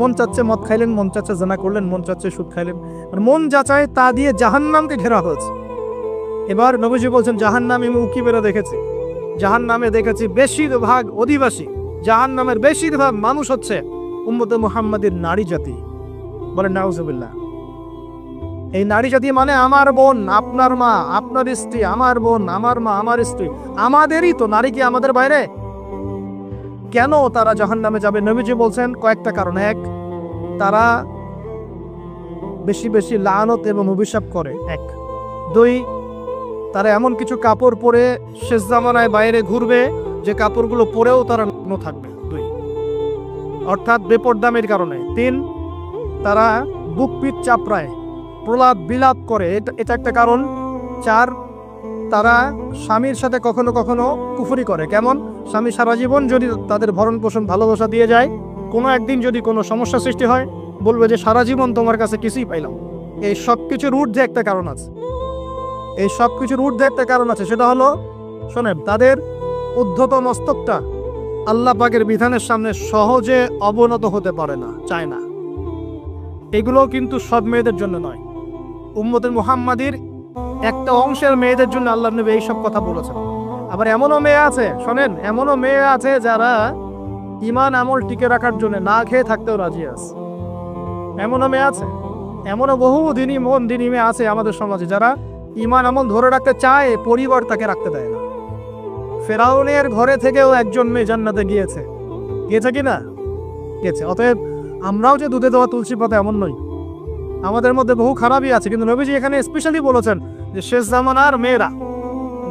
মন চাচ্ছে মদ খাইলেন, মন চাচ্ছে জেনা করলেন, মন চাচ্ছে সুদ খাইলেন, মানে মন যাচাই তা দিয়ে জাহান্নামকে ঘেরা হয়েছে। এবার নবীজি বলছেন, জাহান্নামে আমি উকি বেড়ে দেখেছি, জাহান্নামে দেখেছি বেশিরভাগ অধিবাসী, জাহান্নামের বেশিরভাগ মানুষ হচ্ছে উম্মতে মুহাম্মাদের নারী জাতি। বলেন নাউজুবিল্লাহ। এই নারী জাতি মানে আমার বোন, আপনার মা, আপনার স্ত্রী, আমার বোন, আমার মা, আমার স্ত্রী, আমাদেরই তো। নারী কি আমাদের বাইরে? কেন তারা জাহান্নামে যাবে? নবীজি বলছেন কয়েকটা কারণ। 1, তারা বেশি বেশি লানত এবং অভিশাপ করে। 1, 2, তারা এমন কিছু কাপড় পরে শেষ জামানায় বাইরে ঘুরবে যে কাপড়গুলো পরেও তারা নগ্ন থাকবে। 2, অর্থাৎ বেপরদামের কারণে। 3, তারা বুক পিঠ চাপড়ায়, প্রলাপ বিলাপ করে, এটা একটা কারণ। 4, তারা স্বামীর সাথে কখনো কখনো কুফরি করে। কেমন? স্বামী সারা জীবন যদি তাদের ভরণ পোষণ ভালোবাসা দিয়ে যায়, কোনো একদিন যদি কোনো সমস্যা সৃষ্টি হয়, বলবে যে সারা জীবন তোমার কাছে কিছুই পাইলাম। এই সব কিছুর ঊর্ধ্বে একটা কারণ আছে। এই সব কিছুর ঊর্ধ্বে একটা কারণ আছে, সেটা হলো, শোনেন, তাদের উদ্ধত মস্তকটা আল্লাহ পাকের বিধানের সামনে সহজে অবনত হতে পারে না, চায় না। এগুলো কিন্তু সব মেয়েদের জন্য নয়। উম্মতে মুহাম্মাদির একটা অংশের মেয়েদের জন্য আল্লাহ নবী এইসব কথা বলেছেন। আবার এমনও মেয়ে আছে, শোনেন, এমনও মেয়ে আছে যারা ঈমান আমল টিকে রাখার জন্য না খেয়ে থাকতেও রাজি আছে। এমনও মেয়ে আছে, এমনও বহু দিনী মেয়ে আছে আমাদের সমাজে যারা ঈমান আমল ধরে রাখতে চায়, পরিবার তাকে রাখতে দেয় না। ফেরাউনের ঘরে থেকেও একজন মেয়ে জান্নাতে গিয়েছে কি না? গেছে। অতএব আমরাও যে দুধে দেওয়া তুলসী পাতা এমন নই, আমাদের মধ্যে বহু খারাপই আছে। কিন্তু নবীজি এখানে স্পেশালি বলেছেন যে শেষ জামানার মেয়েরা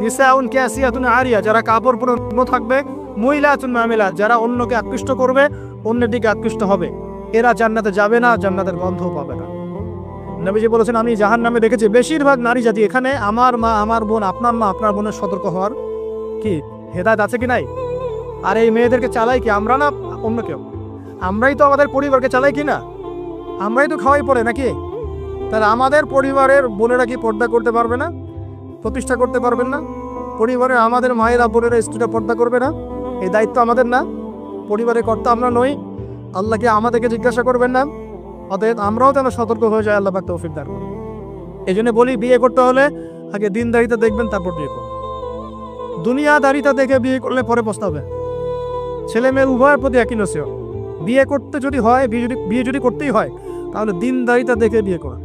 নিসাউন কাসিয়াতুন আরিয়া, যারা কাপড় পরে থাকবে, মুইলাতুন মামিলাত, যারা অন্যকে আকৃষ্ট করবে, অন্যের দিকে আকৃষ্ট হবে, এরা জান্নাতে যাবে না, জান্নাতের গন্ধও পাবে না। নবীজি বলেছেন আমি জাহান্নামে দেখেছি বেশিরভাগ নারী জাতি। এখানে আমার মা, আমার বোন, আপনার মা, আপনার বোনের সতর্ক হওয়ার কি হেদায়েত আছে কি নাই? আর এই মেয়েদেরকে চালাই কি আমরা না অন্য কেউ? আমরাই তো আমাদের পরিবারকে চালাই কি না? আমরাই তো খাওয়াই পড়ে নাকি? তাহলে আমাদের পরিবারের বোনেরা কি পর্দা করতে পারবে না, প্রতিষ্ঠা করতে পারবেন না? পরিবারের আমাদের মায়েরা, বোনেরা, স্ত্রীরা পর্দা করবে না? এই দায়িত্ব আমাদের না? পরিবারের কর্তা আমরা নই? আল্লাহকে আমাদেরকে জিজ্ঞাসা করবেন না? অতএব আমরাও যেন সতর্ক হয়ে যায়, আল্লাহ পাক তৌফিক দান করুন। এই জন্য বলি, বিয়ে করতে হলে আগে দিনদারিতা দেখবেন, তারপর বিয়ে করবেন। দুনিয়াদারিতা দেখে বিয়ে করলে পরে পস্তাবে। ছেলে মেয়ে উভয়ের প্রতি একই নসিহত, বিয়ে করতে যদি হয়, বিয়ে যদি করতেই হয়, তাহলে দিনদারিতা দেখে বিয়ে করা।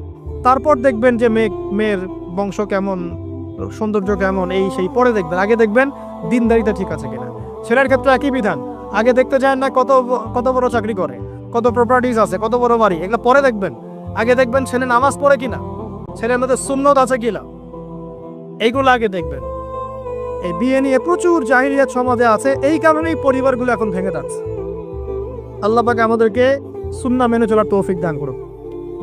তারপর দেখবেন যে মেয়ের বংশ কেমন, সৌন্দর্য কেমন, এই সেই পরে দেখবেন। আগে দেখবেন দিনদারিতা ঠিক আছে কিনা। ছেলের ক্ষেত্রে একই বিধান, আগে দেখতে চান না কত বড় চাকরি করে, কত প্রপার্টিজ আছে, কত বড় বাড়ি, এগুলো পরে দেখবেন। আগে দেখবেন ছেলে নামাজ পড়ে কিনা, ছেলের মধ্যে সুন্নত আছে কিনা, এইগুলো আগে দেখবেন। এই বিয়ে নিয়ে প্রচুর জাহিলিয়াত সমাজে আছে, এই কারণেই পরিবারগুলো এখন ভেঙে যাচ্ছে। আল্লাহ পাক আমাদেরকে সুন্নাহ মেনে চলার তৌফিক দান করুন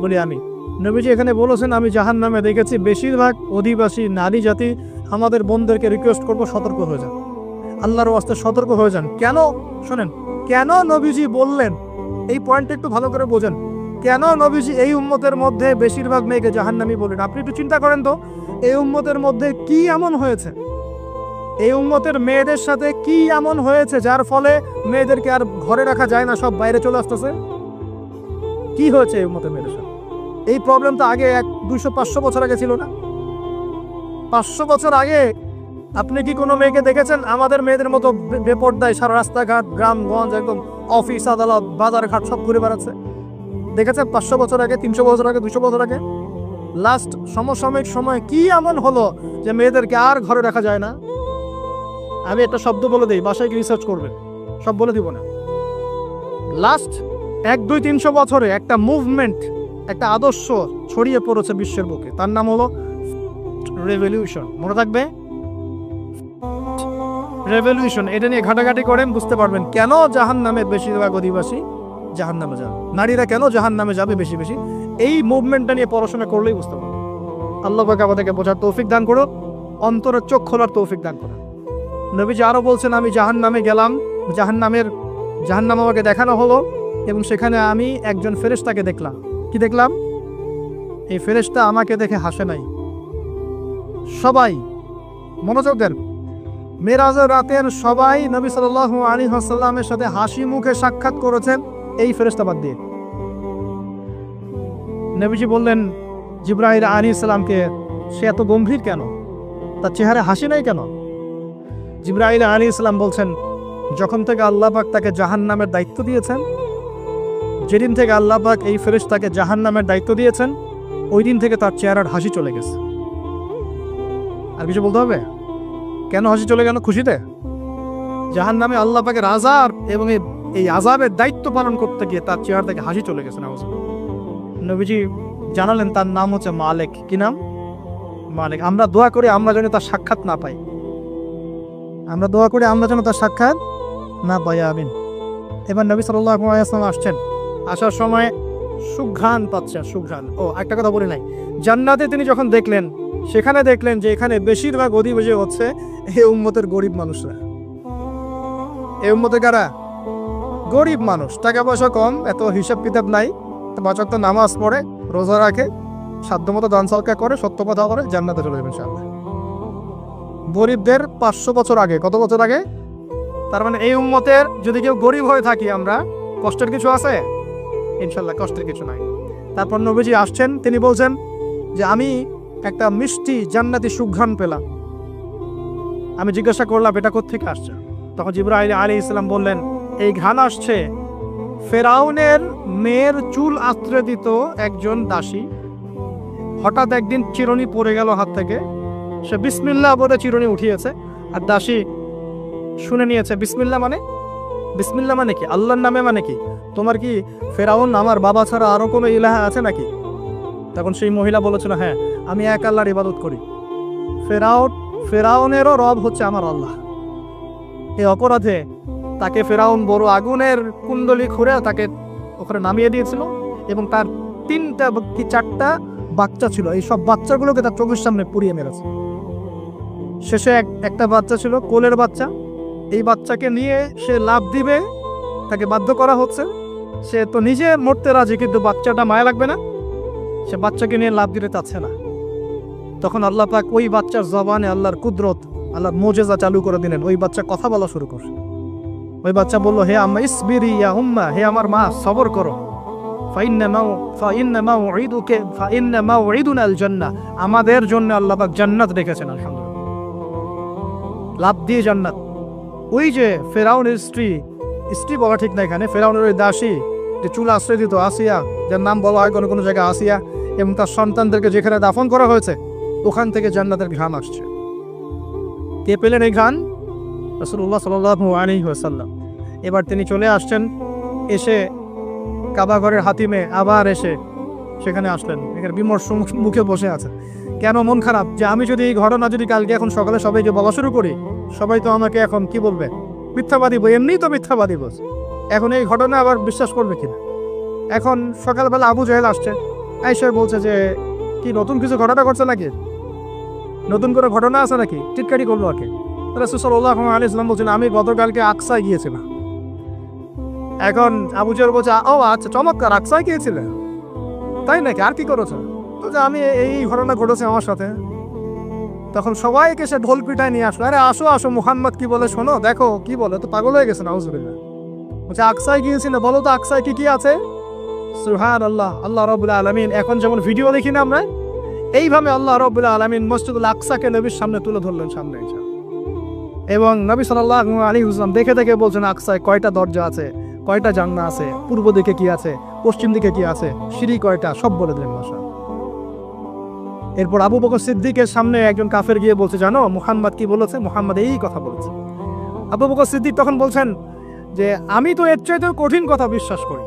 বলি আমি। নবীজি এখানে বলেছেন আমি জাহান্নামে দেখেছি বেশিরভাগ অধিবাসী নারী জাতি। আমাদের বোনদেরকে রিকোয়েস্ট করবো সতর্ক হয়ে যান, আল্লাহর ওয়াস্তে সতর্ক হয়ে যান। কেন শোনেন, কেন নবীজি বললেন এই পয়েন্টটা একটু ভালো করে বোঝেন। কেন নবীজি এই উম্মতের মধ্যে বেশিরভাগ মেয়েকে জাহান্নামী বলেন? আপনি একটু চিন্তা করেন তো, এই উম্মতের মধ্যে কি এমন হয়েছে, এই উম্মতের মেয়েদের সাথে কি এমন হয়েছে যার ফলে মেয়েদেরকে আর ঘরে রাখা যায় না, সব বাইরে চলে আসতেছে? কি হয়েছে এই উম্মতের মেয়েদের সাথে? এই প্রবলেম তো আগে 200-500 বছর আগে ছিল না। 500 বছর আগে আপনি কি কোনো মেয়েকে দেখেছেন আমাদের মেয়েদের মতো বেপর্দায় সারা রাস্তাঘাট, গ্রামগঞ্জ, একদম অফিস আদালত, বাজার ঘাট সব ঘুরে বেড়াচ্ছে? দেখেছেন 500 বছর আগে, 300 বছর আগে, 200 বছর আগে? লাস্ট সমসাময়িক সময় কি এমন হলো যে মেয়েদেরকে আর ঘরে রাখা যায় না? আমি একটা শব্দ বলে দিই, বাসায় কি রিসার্চ করবেন, সব বলে দিব না। লাস্ট 100-200-300 বছরে একটা মুভমেন্ট, একটা আদর্শ ছড়িয়ে পড়েছে বিশ্বের বুকে, তার নাম হলো রেভলিউশন। মনে থাকবে, রেভলিউশন। এটা নিয়ে ঘাটাঘাটি করেন, বুঝতে পারবেন কেন জাহান্নামে বেশিরভাগ অধিবাসী জাহান্নামে যাবে, নারীরা কেন জাহান্নামে যাবে বেশি বেশি। এই মুভমেন্টটা নিয়ে পড়াশোনা করলেই বুঝতে পারবেন। আল্লাহ পাক আমাদেরকে বোঝার তৌফিক দান করুন, অন্তরের চোখ খোলার তৌফিক দান করুন। নবীজি আরো বলছেন আমি জাহান্নামে গেলাম, জাহান্নাম আমাকে দেখানো হলো এবং সেখানে আমি একজন ফেরেশতাকে দেখলাম। কি দেখলাম? এই ফেরেশতা আমাকে দেখে হাসে নাই। সবাই মনোযোগ দেন, মেরাজের রাতের সবাই নবী সাল্লাল্লাহু আলাইহি ওয়াসাল্লামের সাথে হাসি মুখে সাক্ষাৎ করেছেন এই ফেরেশতা বাদ দিয়ে। নবীজি বললেন জিবরাইল আলাইহিস সালামকে, সে এত গম্ভীর কেন, তার চেহারা হাসি নাই কেন? জিবরাইল আলাইহিস সালাম বলছেন যখন থেকে আল্লাহ পাক তাকে জাহান্নামের দায়িত্ব দিয়েছেন, যেদিন থেকে আল্লাহ পাক এই ফেরেশতাকে জাহান্নামের দায়িত্ব দিয়েছেন, ওই দিন থেকে তার চেহারার হাসি চলে গেছে। আর কিছু বলতে হবে? কেন হাসি চলে গেল? খুশিতে? জাহান্নামে আল্লাহ পাকের আযাব এবং এই আযাবের দায়িত্ব পালন করতে গিয়ে তার চেহারা থেকে হাসি চলে গেছে। নবীজি জানালেন তার নাম হচ্ছে মালিক। কি নাম? মালিক। আমরা দোয়া করি আমরা যেন তার সাক্ষাৎ না পাই, আমরা দোয়া করি আমরা যেন তার সাক্ষাৎ না পাই। আমিন। এবার নবী সাল্লাল্লাহু আলাইহি ওয়াসাল্লাম আসছেন, আসার সময় সুঘ্রাণ পাচ্ছেন, সুঘ্রাণ। ও একটা কথা বলি নাই, জান্নাতে তিনি যখন দেখলেন, সেখানে দেখলেন যে এখানে বেশিরভাগ অধিবাসী হচ্ছে এই উম্মতের গরিব মানুষরা। এই উম্মতে কারা? গরিব মানুষ, টাকা পয়সা কম, এত হিসাব কিতাব নাই, পাঁচ ওয়াক্ত নামাজ পড়ে, রোজা রাখে, সাধ্যমতো দান সদকা করে, সত্য কথা করে, জান্নাতে চলে যাবেন ইনশাআল্লাহ। গরিবদের 500 বছর আগে, কত বছর আগে? তার মানে এই উম্মতের যদি কেউ গরিব হয়ে থাকি আমরা, কষ্টের কিছু আছে? ইনশাআল্লাহ কষ্টের কিছু নাই। তারপর নবীজি আসছেন, তিনি বলছেন যে আমি একটা মিষ্টি জান্নাতি সুঘ্রাণ পেলাম। আমি জিজ্ঞাসা করলাম এটা কোত্থেকে আসছে? তখন জিবরাইল আলাইহিস সালাম বললেন এই ঘ্রাণ আসছে ফেরাউনের মেয়ের চুল আঁচড়ে দিত একজন দাসী। হঠাৎ একদিন চিরুনি পড়ে গেল হাত থেকে, সে বিসমিল্লাহ বলে চিরুনি উঠিয়েছে, আর দাসী শুনে নিয়েছে বিসমিল্লাহ মানে? বিসমিল্লাহ মানে কি? আল্লাহর নামে মানে কি? তোমার কি ফেরাউন আমার বাবা ছাড়া আরো কোনো ইলাহা আছে নাকি? তখন সেই মহিলা বলেছিল হ্যাঁ, আমি এক আল্লাহর ইবাদত করি। ফেরাউনেরও রব হচ্ছে আমার আল্লাহ। এই অপরাধে তাকে ফেরাউন বড় আগুনের কুণ্ডলি খুঁড়ে তাকে ওখানে নামিয়ে দিয়েছিল, এবং তার 3টা কি 4টা বাচ্চা ছিল। এই সব বাচ্চাগুলোকে তার চোখের সামনে পুড়িয়ে মেরেছে। শেষে একটা বাচ্চা ছিল, কোলের বাচ্চা। এই বাচ্চাকে নিয়ে সে লাফ দিবে, তাকে বাধ্য করা হচ্ছে। সে তো নিজে মরতে রাজি, কিন্তু বাচ্চাটা মায়া লাগবে না, সে বাচ্চাকে নিয়ে লাফ দিতে চাচ্ছে না। তখন আল্লাহ পাক ওই বাচ্চার জবানে আল্লাহর কুদরত, আল্লাহর মোজেজা চালু করে দিলেন। ওই বাচ্চা কথা বলা শুরু করছে। ওই বাচ্চা বলল, হে আম্মা ইসবিরি ইয়া উম্মা, হে আমার মা সবর করো। আমাদের জন্য আল্লাহ পাক জান্নাত রেখেছেন, আলহামদুলিল্লাহ, লাভ দিয়ে জান্নাত। ওই যে ফেরাউনের স্ত্রী বলা ঠিক না এখানে, ফেরাউনের ওই দাসী যে চুল আশ্রয় দিত, আসিয়া, যার নাম বলা হয় কোনো কোনো জায়গায় আসিয়া, এবং তার সন্তানদেরকে যেখানে দাফন করা হয়েছে ওখান থেকে জান্নাতের ঘ্রাণ আসছে। কে পেলেন এই ঘ্রাণ? রাসূলুল্লাহ সাল্লাল্লাহু আলাইহি ওয়াসাল্লাম। এবার তিনি চলে আসছেন, এসে কাবা ঘরের হাতিমে আবার এসে সেখানে আসলেন। এখানে বিমর্ষ মুখে বসে আছে। কেন মন খারাপ? যে আমি যদি এই ঘটনা যদি কালকে এখন সকালে সবাইকে বলা শুরু করি, সবাই তো আমাকে এখন কি বলবে? মিথ্যাবাদী বই, এমনিই তো মিথ্যাবাদী বস, এখন এই ঘটনা আবার বিশ্বাস করবে কিনা? এখন সকালবেলা আবু জাহেল আসছে, আয়েশা বলছে যে কি নতুন কিছু ঘটনা ঘটছে নাকি, নতুন করে ঘটনা আছে নাকি, টিটকারি করলো আর কি। রাসূল সাল্লাল্লাহু আলাইহি ওয়াসাল্লাম বলছেন, আমি গতকালকে আকসায় গিয়েছিলাম। এখন আবু জাহেল বলছে, ও আচ্ছা চমৎকার, আকসায় গিয়েছিলেন, তাই নাকি, আর কি করেছো? তো যে আমি এই ঘটনা ঘটেছে আমার সাথে। তখন সবাইকে সে ঢোল পিটায় নিয়ে আসলো, আরে আসো আসো, মুহাম্মদ কি বলে শোনো, দেখো কি বলে, তো পাগল হয়ে গেছে নাউজুবিল্লাহ। বলছে আকসায় গিয়েছিল, বলো তো আকসায় কি কি আছে? সুবহানাল্লাহ, আল্লাহ রাব্বুল আলামিন, এখন যেমন ভিডিও দেখি না আমরা, এইভাবে আল্লাহ রাব্বুল আলামিন মসজিদুল আকসাকে নবীর সামনে তুলে ধরলেন, সামনে এসে। এবং নবী সাল্লাল্লাহু আলাইহি ওয়াসাল্লাম দেখে দেখে বলছেন আকসায় কয়টা দরজা আছে, কয়টা জান্নাত আছে, পূর্ব দিকে কি আছে, পশ্চিম দিকে কি আছে, সিঁড়ি কয়টা, সব বলে দিলেন মাশাআল্লাহ। এরপর আবু বকর সিদ্দিকের সামনে একজন কাফের গিয়ে বলছে, জানো মুহাম্মদ কি বলেছে? মুহাম্মদ এই কথা বলেছে। আবু বকর সিদ্দিক তখন বলছেন যে আমি তো এর চাইতে কঠিন কথা বিশ্বাস করি।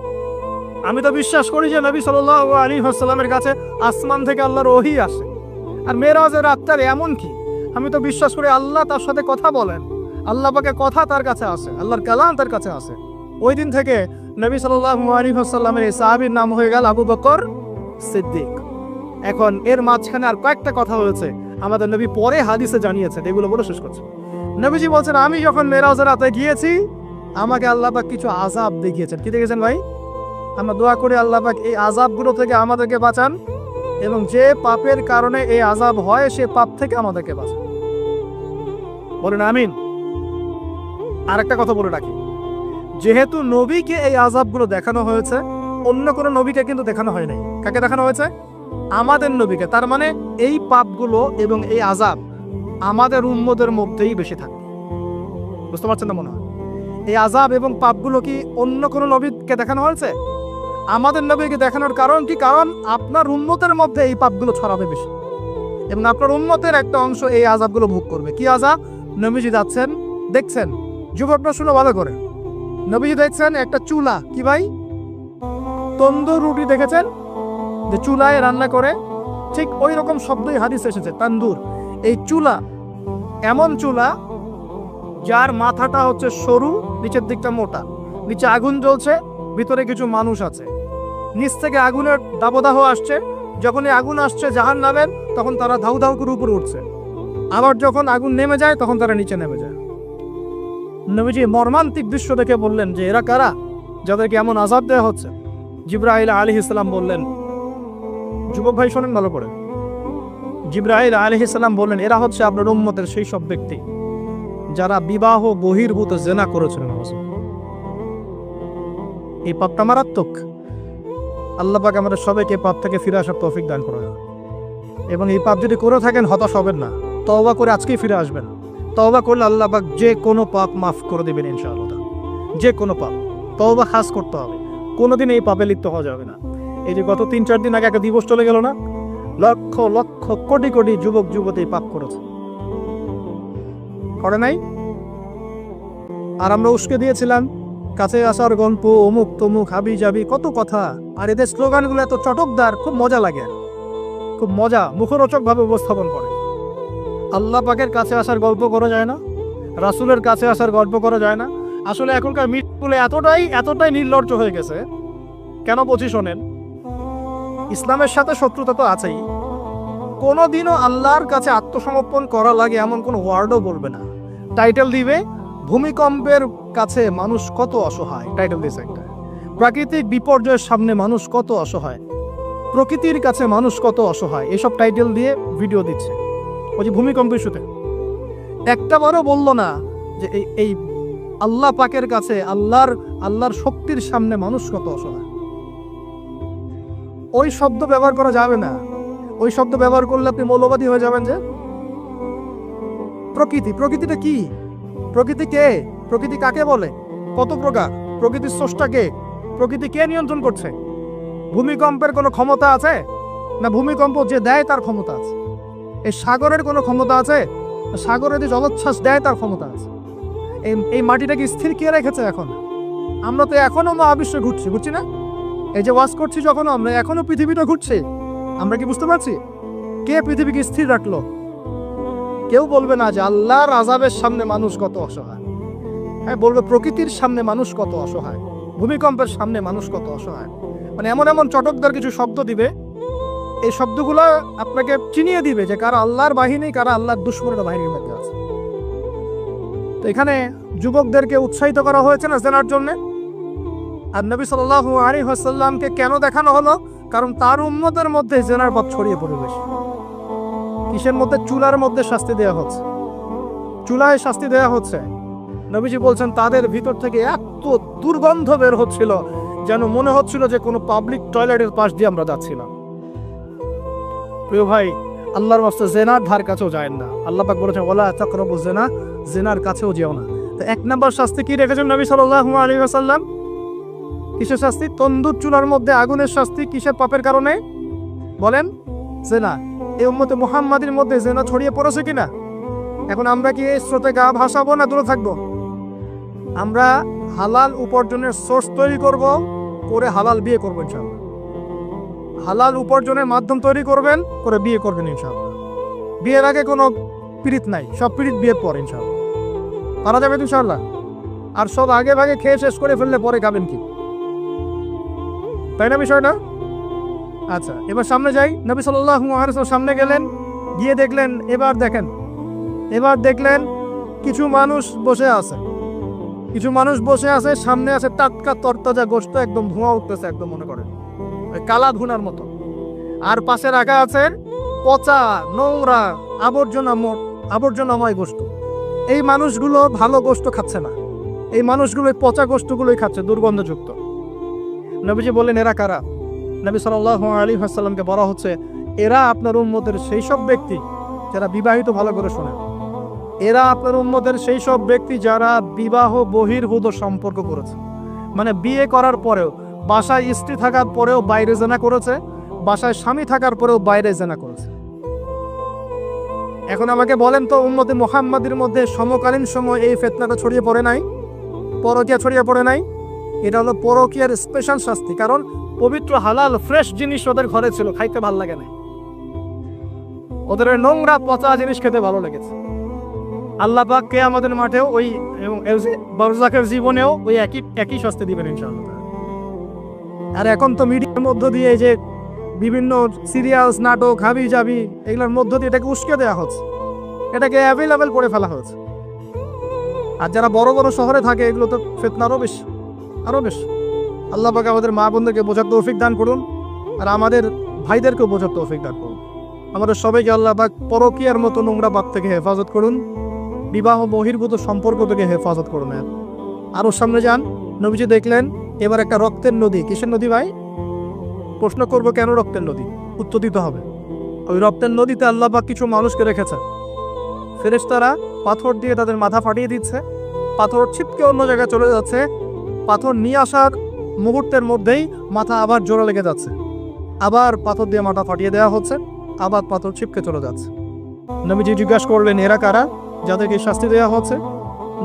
আমি তো বিশ্বাস করি যে নবী সাল্লাল্লাহু আলাইহি ওয়াসাল্লামের কাছে আসমান থেকে আল্লাহর ওহী আসে, আর মেরাজের রাতটার এমন কি, আমি তো বিশ্বাস করি আল্লাহ তার সাথে কথা বলেন, আল্লাহ পাকের কথা তার কাছে আসে, আল্লাহর কালাম তার কাছে আসে। ওই দিন থেকে নবী সাল্লাল্লাহু আলাইহি ওয়াসাল্লামের এই সাহাবীর নাম হয়ে গেল আবু বকর সিদ্দিক। এখন এর মাঝখানে আর কয়েকটা কথা হয়েছে, আমাদের নবী পরে হাদিসে জানিয়েছেন, এগুলো বলে শেষ করছে। নবীজি বলছেন, আমি যখন মেরাজের রাতে গিয়েছি, আমাকে আল্লাহ পাক কিছু আযাব দেখিয়েছেন। কি দেখেছেন ভাই? আমরা দোয়া করি আল্লাহ পাক এই আযাবগুলো থেকে আমাদেরকে বাঁচান, এবং যে পাপের কারণে এই আযাব হয় সে পাপ থেকে আমাদেরকে বাঁচান, বলেন আমিন। আরেকটা কথা বলে রাখি, যেহেতু নবীকে এই আযাবগুলো দেখানো হয়েছে, অন্য কোনো নবীকে কিন্তু দেখানো হয় নাই। কাকে দেখানো হয়েছে? আমাদের নবীকে। তার মানে এই পাপগুলো এবং এই আযাব আমাদের উম্মতের মধ্যেই বেশি থাকে। বুঝতে পারছেন না মনে হয়? এই আযাব এবং পাপগুলো কি অন্য কোনো নবীকে দেখানো হয়েছে? আমাদের নবীকে দেখানোর কারণ কি? কারণ আপনার উম্মতের মধ্যে এই পাপগুলো ছড়াবে বেশি, এবং আপনার উম্মতের একটা অংশ এই আযাবগুলো ভোগ করবে। কি আযাব? নবীজি যাচ্ছেন, দেখছেন, যুবকরা শুনে ভালো করে, নবীজি দেখছেন একটা চুলা, কি ভাই, তন্দুর রুটি দেখেছেন যে চুলায় রান্না করে, ঠিক ওই রকম শব্দই হাদিসে এসেছে, তান্দুর। এই চুলা এমন চুলা যার মাথাটা হচ্ছে সরু, নিচের দিকটা মোটা, নিচে আগুন জ্বলছে, ভিতরে কিছু মানুষ আছে, নিচ থেকে আগুনের দাবদাহ আসছে। যখন এই আগুন আসছে জাহান্নামের, তখন তারা ধাউ ধাউ করে উপরে উঠছে, আবার যখন আগুন নেমে যায় তখন তারা নিচে নেমে যায়। নবীজি মর্মান্তিক দৃশ্য দেখে বললেন যে এরা কারা, যাদেরকে এমন আযাব দেওয়া হচ্ছে? জিবরাইল আলাইহিস সালাম বললেন, যুবক ভাই শোনেন ভালো করে, জিবরাইল আলাইহিস সালাম বললেন, এরা হচ্ছে আপনার উম্মতের সেই সব ব্যক্তি যারা বিবাহ বহির্ভূত জিনা করেছিলেন। এই পাপটা মারাত্মক। আল্লাহ পাক আমাদের সবাইকে পাপ থেকে ফিরে আসার তৌফিক দান করেন, এবং এই পাপ যদি করে থাকেন হতাশ হবেন না, তওবা করে আজকেই ফিরে আসবেন। তওবা করলে আল্লাহ পাক যে কোনো পাপ মাফ করে দেবেন ইনশাআল্লাহ। যে কোনো পাপ তওবা খাস করতে হবে, কোনোদিন এই পাপে লিপ্ত হওয়া যাবে না। এই যে গত 3-4 দিন আগে একটা দিবস চলে গেল না, লক্ষ লক্ষ কোটি কোটি যুবক যুবতী পাপ করেছে, করে নাই? আর আমরা উস্কে দিয়েছিলাম কাছে আসার গল্প, অমুক তমুক, হাবি যাবি, কত কথা। আর এদের স্লোগানগুলো এত চটকদার, খুব মজা লাগে, খুব মজা, মুখরোচক ভাবে উপস্থাপন করে। আল্লাহ পাকের কাছে আসার গল্প করা যায় না, রাসূলের কাছে আসার গল্প করা যায় না। আসলে এখনকার মিটগুলো এতটাই নির্লজ্জ হয়ে গেছে। কেন বলছি শোনেন, ইসলামের সাথে শত্রুতা তো আছেই, কোনোদিনও আল্লাহর কাছে আত্মসমর্পণ করা লাগে এমন কোনো ওয়ার্ডও বলবে না। টাইটেল দিবে ভূমিকম্পের কাছে মানুষ কত অসহায়, টাইটেল দিয়েছে একটা। প্রাকৃতিক বিপর্যয়ের সামনে মানুষ কত অসহায়, প্রকৃতির কাছে মানুষ কত অসহায়, এসব টাইটেল দিয়ে ভিডিও দিচ্ছে। ওই যে ভূমিকম্প ইস্যুতে একটা বারও বললো না যে এই আল্লাহ পাকের কাছে আল্লাহর শক্তির সামনে মানুষ কত অসহায়। ওই শব্দ ব্যবহার করা যাবে না। ওই শব্দ ব্যবহার করলে আপনি মৌলবাদী হয়ে যাবেন। যে প্রকৃতিটা কি? প্রকৃতি কে? প্রকৃতি কাকে বলে? কত প্রকার? প্রকৃতির স্রষ্টা কে? প্রকৃতি কে নিয়ন্ত্রণ করছে? ভূমিকম্পের কোনো ক্ষমতা আছে না? ভূমিকম্প যে দেয় তার ক্ষমতা আছে। এই সাগরের কোনো ক্ষমতা আছে? সাগরে যে জলোচ্ছ্বাস দেয় তার ক্ষমতা আছে। এই মাটিটাকে স্থির কে রেখেছে? এখন আমরা তো এখনো মহাবিশ্বে ঘুরছি না? এই যে ওয়াজ করছি যখন আমরা, এখনো পৃথিবীটা ঘুরছে। আমরা কি বুঝতে পারছি? কে পৃথিবীকে স্থির রাখলো? কেউ বলবে না যে আল্লাহর আযাবের সামনে মানুষ কত অসহায়। হ্যাঁ, বলবে প্রকৃতির সামনে মানুষ কত অসহায়, ভূমিকম্পের সামনে মানুষ কত অসহায়। মানে এমন এমন চটকদার কিছু শব্দ দিবে, এই শব্দগুলো আপনাকে চিনিয়ে দিবে যে কারা আল্লাহর বাহিনী, কারা আল্লাহর দুশমনের বাহিনীর মধ্যে আছে। তো এখানে যুবকদেরকে উৎসাহিত করা হয়েছে না জেনার জন্য। আর নবী সাল্লাল্লাহু আলাইহি ওয়াসাল্লামকে কেন দেখানো হলো? কারণ তার উম্মতের মধ্যে জেনার পথ ছড়িয়ে পড়ে বেশি। কিসের মধ্যে? চুলার মধ্যে শাস্তি দেওয়া হচ্ছে, চুলায় শাস্তি দেওয়া হচ্ছে। নবীজি বলছেন তাদের ভিতর থেকে এত দুর্গন্ধ বের হচ্ছিল যেন মনে হচ্ছিল যে কোনো পাবলিক টয়লেটের পাশ দিয়ে আমরা যাচ্ছিলাম। প্রিয় ভাই, আল্লাহর ওয়াস্তে জেনার ধার কাছেও যায় না। আল্লাহ পাক বলেছেন ওয়ালা তাকরাবু জিনা, জেনার কাছেও যেও না। তো এক নম্বর শাস্তি কি রেখেছেন নবী সাল্লাল্লাহু আলাইহি ওয়াসাল্লাম? কিসের শাস্তি? তন্দুর চুলার মধ্যে আগুনের শাস্তি। কিসের পাপের কারণে? বলেন, জেনা। এই উম্মতে মুহাম্মাদের মধ্যে জেনা ছড়িয়ে পড়েছে কিনা? এখন আমরা কি এই স্রোতে গা ভাসাবো না দূরে থাকবো? আমরা হালাল উপার্জনের সোর্স তৈরি করব, করে হালাল বিয়ে করবো ইনশাআল্লাহ। হালাল উপার্জনের মাধ্যম তৈরি করবেন, করে বিয়ে করবেন ইনশাআল্লাহ। বিয়ের আগে কোনো পীড়িত নাই, সব পীড়িত বিয়ের পর ইনশাআল্লাহ পারা যাবে ইনশাআল্লাহ। আর সব আগে ভাগে খেয়ে শেষ করে ফেললে পরে খাবেন কি? তাই না বিষয়টা? আচ্ছা, এবার সামনে যাই। নবী সাল্লাল্লাহু আলাইহি ওয়াসাল্লাম সামনে গেলেন, গিয়ে দেখলেন, এবার দেখলেন কিছু মানুষ বসে আছে। সামনে আছে টাটকা তরতাজা গোশত, একদম ধোঁয়া উঠতেছে, একদম মনে করেন কালা ধুনার মতো। আর পাশে রাখা আছে পচা নোংরা আবর্জনাময় গোশত। এই মানুষগুলো ভালো গোশত খাচ্ছে না, এই মানুষগুলো পচা গোশতগুলোই খাচ্ছে, দুর্গন্ধযুক্ত। নবীজি বললেন এরা কারা? নবী সাল্লাল্লাহু আলাইহি ওয়াসাল্লামকে বলা হচ্ছে এরা আপনার উম্মতের সেই সব ব্যক্তি যারা বিবাহিত, ভালো করে শোনেন, এরা আপনার উম্মতের সেই সব ব্যক্তি যারা বিবাহ বহির্ভূত সম্পর্ক করেছে। মানে বিয়ে করার পরেও, বাসায় স্ত্রী থাকার পরেও বাইরে জেনা করেছে, বাসায় স্বামী থাকার পরেও বাইরে জেনা করেছে। এখন আমাকে বলেন তো, উম্মতে মুহাম্মাদের মধ্যে সমকালীন সময় এই ফিতনাটা ছড়িয়ে পড়ে নাই? পরকীয়া ছড়িয়ে পড়ে নাই? এটা হলো পরকীয়ার স্পেশাল শাস্তি। কারণ পবিত্র হালাল ফ্রেশ জিনিস ওদের ঘরে ছিল, খাইতে ভালো লাগে না, ওদের নোংরা পচা জিনিস খেতে ভালো লেগেছে। আল্লাহ পাক কিয়ামতের মাঠেও ওই এবং বারজাখের জীবনেও ওই একই শাস্তি দিবেন ইনশাআল্লাহ। আর এখন তো মিডিয়ার মধ্য দিয়ে যে বিভিন্ন সিরিয়ালস, নাটক, হাবি জাবি, এগুলোর মধ্য দিয়ে এটাকে উস্কে দেওয়া হচ্ছে, এটাকে অ্যাভেলেবেল করে ফেলা হচ্ছে। আর যারা বড় বড় শহরে থাকে এগুলো তো ফিতনা আরো বেশি। আল্লাহ পাক আমাদের মা বোনদেরকে বোঝার তৌফিক দান করুন, আর আমাদের ভাইদেরকেও বোঝার তৌফিক দান করুন। আমাদের সবাইকে আল্লাহ পাক পরকীয়ার মতো নোংরা পাপ থেকে হেফাজত করুন, বিবাহ বহির্ভূত সম্পর্ক থেকে হেফাজত করুন। আরো সামনে যান। নবীজি দেখলেন এবার একটা রক্তের নদী। কিসের নদী ভাই? প্রশ্ন করবো কেন রক্তের নদী? উত্তর দিতে হবে। ওই রক্তের নদীতে আল্লাহ পাক কিছু মানুষকে রেখেছে। ফেরেশতারা পাথর দিয়ে তাদের মাথা ফাটিয়ে দিচ্ছে, পাথর ছিটকে অন্য জায়গায় চলে যাচ্ছে, পাথর নিয়ে আসার মুহূর্তের মধ্যেই মাথা আবার জোড়া লেগে যাচ্ছে, আবার পাথর দিয়ে মাথা ফাটিয়ে দেওয়া হচ্ছে, আবার পাথর ছিটকে চলে যাচ্ছে। নবীজি জিজ্ঞাসা করলেন এরা কারা যাদেরকে শাস্তি দেওয়া হচ্ছে?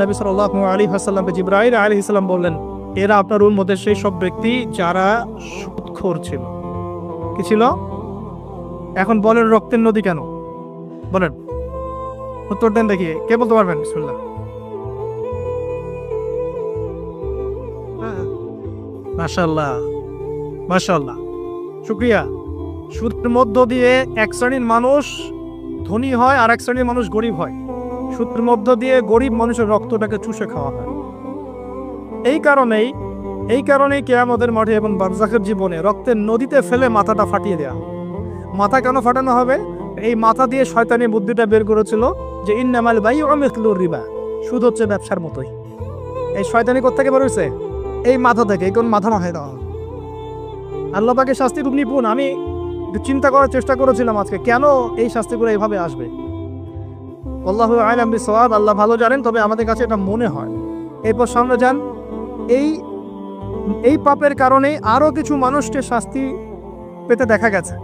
নবী সাল্লাল্লাহু আলাইহি ওয়াসাল্লামকে জিবরাইল আলাইহিস সালাম বললেন এরা আপনার উম্মতের সেই সব ব্যক্তি যারা সুদখোর ছিল। কি ছিল? এখন বলেন রক্তের নদী কেন? বলেন উত্তর দেন দেখি, কে বলতে পারবেন? বিসমিল্লাহ। মাশাআল্লাহ, মাশাআল্লাহ, শুকরিয়া। সুদের মধ্য দিয়ে এক শ্রেণীর মানুষ ধনী হয় আর এক শ্রেণীর মানুষ গরিব হয়। সুদের মধ্য দিয়ে গরিব মানুষের রক্তটাকে চুষে খাওয়া হয়। এই কারণেই কিয়ামতের মাঠে এবং বারজাখের জীবনে রক্তের নদীতে ফেলে মাথাটা ফাটিয়ে দেওয়া। মাথা কেন ফাটানো হবে? এই মাথা দিয়ে শয়তানি বুদ্ধিটা বের করেছিল যে ইন্নামাল বাইউ মিসলুর রিবা, সুদ হচ্ছে ব্যবসার মতোই। এই শয়তানি কোত্থেকে বের হয়েছে? এই মাথা থেকে। এই কোন মাথা মাথায় দেওয়া। আল্লাহ পাকের শাস্তি খুব নিপুণ। আমি চিন্তা করার চেষ্টা করেছিলাম আজকে কেন এই শাস্তিগুলো এইভাবে আসবে। আল্লাহু আ'লাম বিসওয়াব, আল্লাহ ভালো জানেন। তবে আমাদের কাছে এটা মনে হয়। এরপর সামনে যান। এই পাপের কারণে আরো কিছু মানুষকে শাস্তি পেতে দেখা গেছে।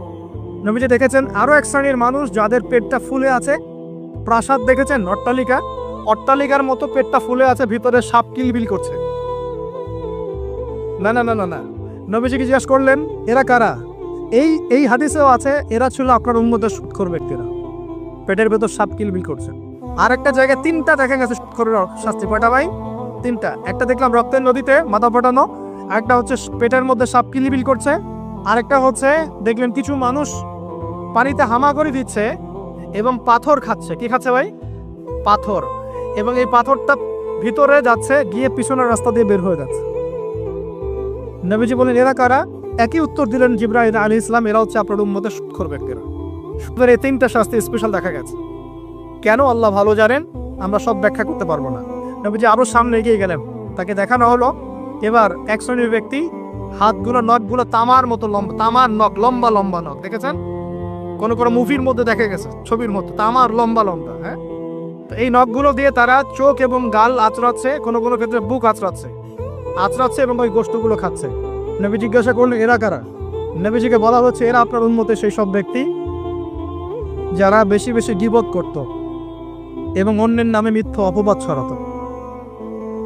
নবীজি দেখেছেন আরো এক শ্রেণীর মানুষ যাদের পেটটা ফুলে আছে। প্রাসাদ দেখেছেন, অট্টালিকার মতো পেটটা ফুলে আছে, ভিতরে সাপ কিলবিল করছে। না না না না না, নবীজিকে জিজ্ঞেস করলেন এরা কারা? এই হাদিসেও আছে এরা ছিল আপনার উম্মতের সুদখোর ব্যক্তিরা, পেটের ভেতর সাপ কিলবিল করছে। আর একটা জায়গায় তিনটা দেখা গেছে সুদখোরের শাস্তি। কয়টা ভাই? তিনটা। একটা দেখলাম রক্তের নদীতে মাথা ফাটানো, আরেকটা হচ্ছে পেটের মধ্যে সাপ কিলবিল করছে, আরেকটা হচ্ছে দেখলেন কিছু মানুষ পানিতে হামাগুড়ি দিচ্ছে এবং পাথর খাচ্ছে। কি খাচ্ছে ভাই? পাথর। এবং এই পাথরটা ভিতরে যাচ্ছে, গিয়ে পিছনের রাস্তা দিয়ে বের হয়ে যাচ্ছে। নবীজি বলেন এরা কারা? একই উত্তর দিলেন জিবরাইল আলাইহিস সালাম, এরা হচ্ছে আপনার উম্মতের সুদখোর ব্যক্তিরা। সুদের এই তিনটা শাস্তি স্পেশাল দেখা গেছে। কেন আল্লাহ ভালো জানেন, আমরা সব ব্যাখ্যা করতে পারবো না। নবীজি আরো সামনে এগিয়ে গেলেন, তাকে দেখানো হলো এবার এক শ্রেণীর ব্যক্তি, হাতগুলো নখগুলো তামার মতো লম্বা, তামার নখ, লম্বা লম্বা নখ। দেখেছেন কোন মুভির মধ্যে দেখা গেছে, ছবির মধ্যে তামার লম্বা লম্বা। হ্যাঁ, তো এই নখগুলো দিয়ে তারা চোখ এবং গাল আঁচড়াচ্ছে, কোনো ক্ষেত্রে বুক আঁচড়াচ্ছে এবং ওই গোশতগুলো খাচ্ছে। নবী জিজ্ঞাসা করলেন এরা কারা? নবীজিকে বলা হচ্ছে এরা আপনার উম্মতের সেই সব ব্যক্তি যারা বেশি বেশি গীবত করত এবং অন্যের নামে মিথ্যা অপবাদ ছড়াতো।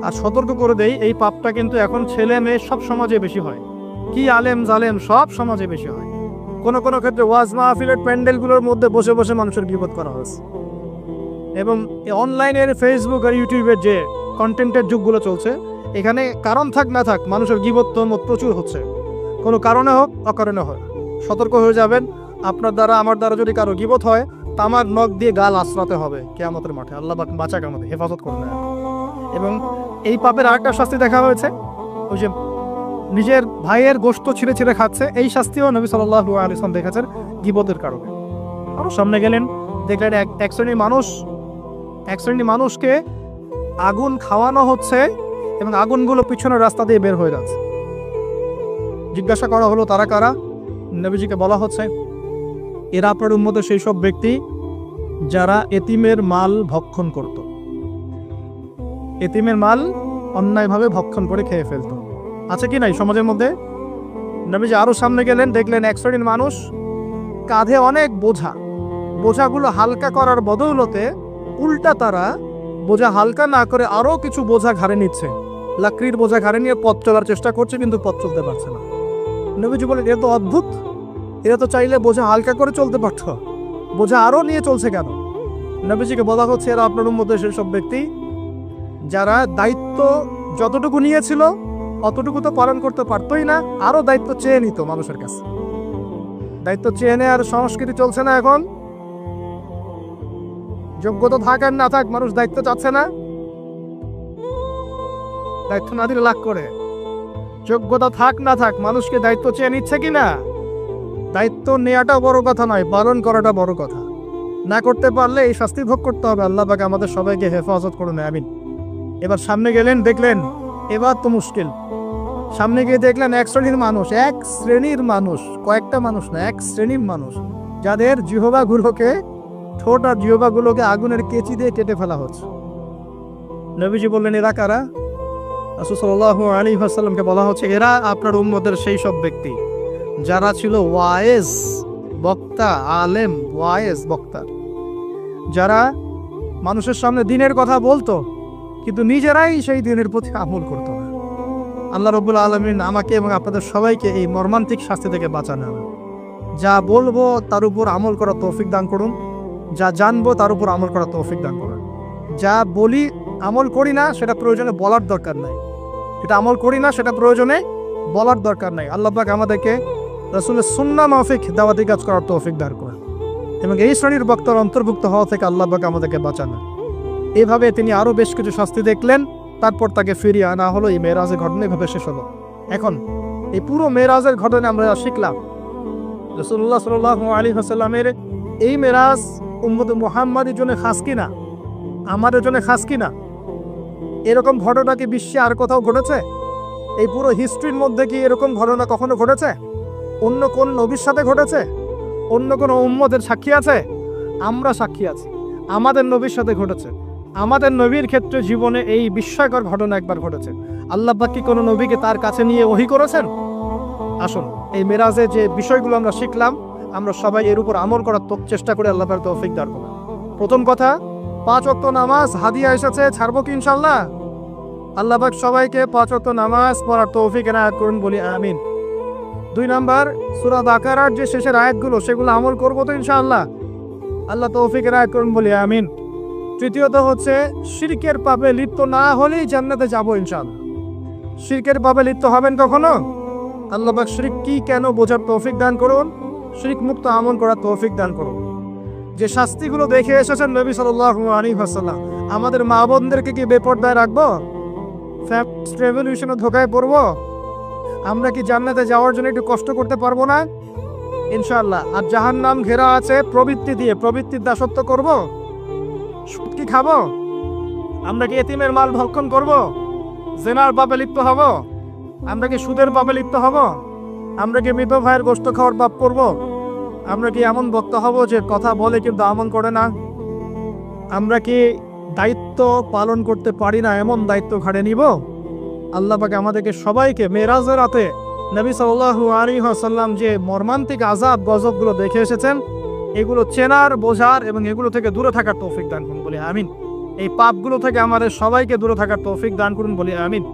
আর সতর্ক করে দেই, এই পাপটা কিন্তু এখন ছেলে মেয়ে সব সমাজে বেশি হয়। কি আলেম জালেম সব সমাজে বেশি হয়। কোনো ক্ষেত্রে ওয়াজ মাহফিলের প্যান্ডেলগুলোর মধ্যে বসে বসে মানুষের গীবত করা হয়েছে। এবং অনলাইনের ফেসবুক আর ইউটিউবের যে কন্টেন্টের যুগগুলো চলছে, এখানে কারণ থাক না থাক মানুষের গীবত প্রচুর হচ্ছে। কোনো কারণে হোক অকারণে হয়। সতর্ক হয়ে যাবেন। আপনার দ্বারা আমার দ্বারা যদি কারো গীবত হয়, তামার নখ দিয়ে গাল আশ্রাতে হবে কিয়ামতের মাঠে। আল্লাহ বাঁচাক, আমাদের হেফাজত করুন। এবং এই পাপের আরেকটা শাস্তি দেখা হয়েছে, ওই যে নিজের ভাইয়ের গোশত ছিঁড়ে ছিঁড়ে খাচ্ছে। এই শাস্তিও নবী সাল্লাল্লাহু আলাইহি ওয়াসাল্লাম দেখেছেন গীবতের কারণে। আরো সামনে গেলেন, দেখলেন এক শ্রেণীর মানুষকে আগুন খাওয়ানো হচ্ছে এবং আগুনগুলো পিছনের রাস্তা দিয়ে বের হয়ে যাচ্ছে। জিজ্ঞাসা করা হলো তারা কারা? নবীজিকে বলা হচ্ছে এরা আপনার উম্মতের সেই সব ব্যক্তি যারা এতিমের মাল ভক্ষণ করত। এতিমের মাল অন্যায়ভাবে ভক্ষণ করে খেয়ে ফেলতো। আছে কি নাই সমাজের মধ্যে? নবীজি আরো সামনে গেলেন, দেখলেন এক শ্রেণীর মানুষ কাঁধে অনেক বোঝাগুলো হালকা করার বদৌলতে উল্টা তারা বোঝা হালকা না করে আরো কিছু বোঝা ঘাড়ে নিচ্ছে। লাকড়ির বোঝা ঘাড়ে নিয়ে পথ চলার চেষ্টা করছে, কিন্তু পথ চলতে পারছে না। নবীজি বলেন এরা তো অদ্ভুত, এরা তো চাইলে বোঝা হালকা করে চলতে পারত, বোঝা আরো নিয়ে চলছে কেন? নবীজিকে বলা হচ্ছে এরা আপনার উম্মতের সেসব ব্যক্তি যারা দায়িত্ব যতটুকু নিয়েছিল অতটুকু তো পালন করতে পারতোই না, আরো দায়িত্ব চেয়ে নিত মানুষের কাছে। দায়িত্ব চেয়ে নেওয়ার সংস্কৃতি চলছে না এখন। যোগ্যতা থাক আর না থাক, মানুষ দায়িত্ব চাচ্ছে না। দায়িত্ব না দিলে লাগ করে। যোগ্যতা থাক না থাক, মানুষকে দায়িত্ব চেয়ে নিচ্ছে কিনা। দায়িত্ব নেওয়াটা বড় কথা নয়, পালন করাটা বড় কথা। না করতে পারলে এই শাস্তি ভোগ করতে হবে। আল্লাহ পাক আমাদের সবাইকে হেফাজত করুন, আমিন। এবার সামনে গেলেন, দেখলেন এবার তো মুশকিল। সামনে গিয়ে দেখলেন এক শ্রেণীর মানুষ, কয়েকটা মানুষ না, এক শ্রেণীর মানুষ যাদের জিহ্বাগুলোকে, ঠোঁট আর জিহ্বাগুলোকে আগুনের কেচি দিয়ে কেটে ফেলা হচ্ছে। নবীজি বললেন এরা কারা? রাসূল সাল্লাল্লাহু আলাইহি ওয়াসাল্লামকে বলা হচ্ছে এরা আপনার উম্মতের সেই সব ব্যক্তি যারা ছিল ওয়াইজ বক্তা, আলেম ওয়াইজ বক্তা, যারা মানুষের সামনে দ্বীনের কথা বলতো কিন্তু নিজেরাই সেই দ্বীনের প্রতি আমল করতো না। আল্লাহ রাব্বুল আলামিন আমাকে এবং আপনাদের সবাইকে এই মর্মান্তিক শাস্তি থেকে বাঁচানো, যা বলবো তার উপর আমল করার তৌফিক দান করুন। যা জানবো তার উপর আমল করার তৌফিক দান করুন। যা বলি আমল করি না সেটা প্রয়োজনে বলার দরকার নাই, সেটা আমল করি না সেটা প্রয়োজনে বলার দরকার নাই। আল্লাহ পাক আমাদেরকে রাসূলের সুন্নাহ মাফিক দাওয়াতি কাজ করার তৌফিক দান করুন এবং এই শ্রেণীর বক্তার অন্তর্ভুক্ত হওয়া থেকে আল্লাহ পাক আমাদেরকে বাঁচান। এভাবে তিনি আরও বেশ কিছু শাস্তি দেখলেন, তারপর তাকে ফিরিয়ে আনা হলো। এই মেরাজের ঘটনা এভাবে শেষ হলো। এখন এই পুরো মেরাজের ঘটনা আমরা শিখলাম রাসূলুল্লাহ সাল্লাল্লাহু আলাইহি ওয়াসাল্লামের এই মেরাজ উম্মতে মুহাম্মাদের জন্য খাস কিনা, আমাদের জন্য খাস কিনা? এরকম ঘটনা কি বিশ্বে আর কোথাও ঘটেছে? এই পুরো হিস্ট্রির মধ্যে কি এরকম ঘটনা কখনো ঘটেছে? অন্য কোন নবীর সাথে ঘটেছে? অন্য কোনো উম্মতের সাক্ষী আছে? আমরা সাক্ষী আছি, আমাদের নবীর সাথে ঘটেছে। আমাদের নবীর ক্ষেত্রে জীবনে এই বিস্ময়কর ঘটনা একবার ঘটেছে। আল্লাহ পাক কি কোনো নবীকে তার কাছে নিয়ে ওহী করেছেন? আসুন এই মেরাজে যে বিষয়গুলো আমরা শিখলাম, আমরা সবাই এর উপর আমল করার চেষ্টা করে আল্লাহ পাক তৌফিক দান করুন। প্রথম কথা, 5 ওয়াক্ত নামাজ হাদিয়া এসেছে, ছাড়বো কি ইনশাআল্লাহ? আল্লাহ পাক সবাইকে 5 ওয়াক্ত নামাজ পড়ার তৌফিক এনায়েত করুন, বলি আমিন। 2 নাম্বার, সূরা বাকারার যে শেষের আয়াতগুলো সেগুলো আমল করবো তো ইনশাআল্লাহ? আল্লাহ তৌফিক এনায়েত করুন, বলি আমিন। তৃতীয়ত হচ্ছে, শিরকের পাপে লিপ্ত না হলেই জান্নাতে যাবো ইনশাআল্লাহ। শিরকের পাপে লিপ্ত হবেন কখনো? আল্লাহ পাক শিরক কি কেন বোঝার তৌফিক দান করুন, শিরক মুক্ত আমল করার তৌফিক দান করুন। যে শাস্তিগুলো দেখে এসেছেন নবী সাল্লাল্লাহু আলাইহি ওয়াসাল্লাম, আমাদের মা বোনদেরকে কি বেপরদায় রাখবো? ফার্স্ট রেভলিউশনে ধোকায় পড়বো? আমরা কি জান্নাতে যাওয়ার জন্য একটু কষ্ট করতে পারবো না? ইনশাআল্লাহ। আর জাহান্নাম ঘেরা আছে প্রবৃত্তি দিয়ে, প্রবৃত্তির দাসত্ব করব? সুদ কি খাবো? আমরা কি এতিমের মাল ভক্ষণ করব? জেনার পাপে লিপ্ত হব? আমরা কি সুদের পাপে লিপ্ত হব? আমরা কি মৃত ভাইয়ের গোশত খাওয়ার পাপ করব? আমরা কি এমন বক্তা হব যে কথা বলে কিন্তু আমল করে না? আমরা কি দায়িত্ব পালন করতে পারি না এমন দায়িত্ব ঘাড়ে নিব? আল্লাহ পাক আমাদেরকে সবাইকে মেরাজের রাতে নবী সাল্লাল্লাহু আলাইহি ওয়াসাল্লাম যে মর্মান্তিক আযাব গজবগুলো দেখে এসেছেন, এগুলো চেনার, বোঝার এবং এগুলো থেকে দূরে থাকার তৌফিক দান করুন, বলি আমিন। এই পাপগুলো থেকে আমাদের সবাইকে দূরে থাকার তৌফিক দান করুন, বলি আমিন।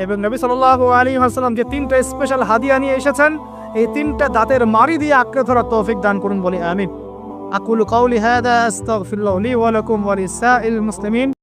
এবং নবী সাল্লাল্লাহু আলাইহি ওয়াসাল্লাম যে 3টা স্পেশাল হাদিয়া নিয়ে এসেছেন, এই 3টা দাঁতের মাড়ি দিয়ে আঁকড়ে ধরার তৌফিক দান করুন, বলি আমিন। আকুলু কাউলি হাদা আস্তাগফিরুল্লাহ লি ওয়া লাকুম ওয়া লিসাইল মুসলিমিন।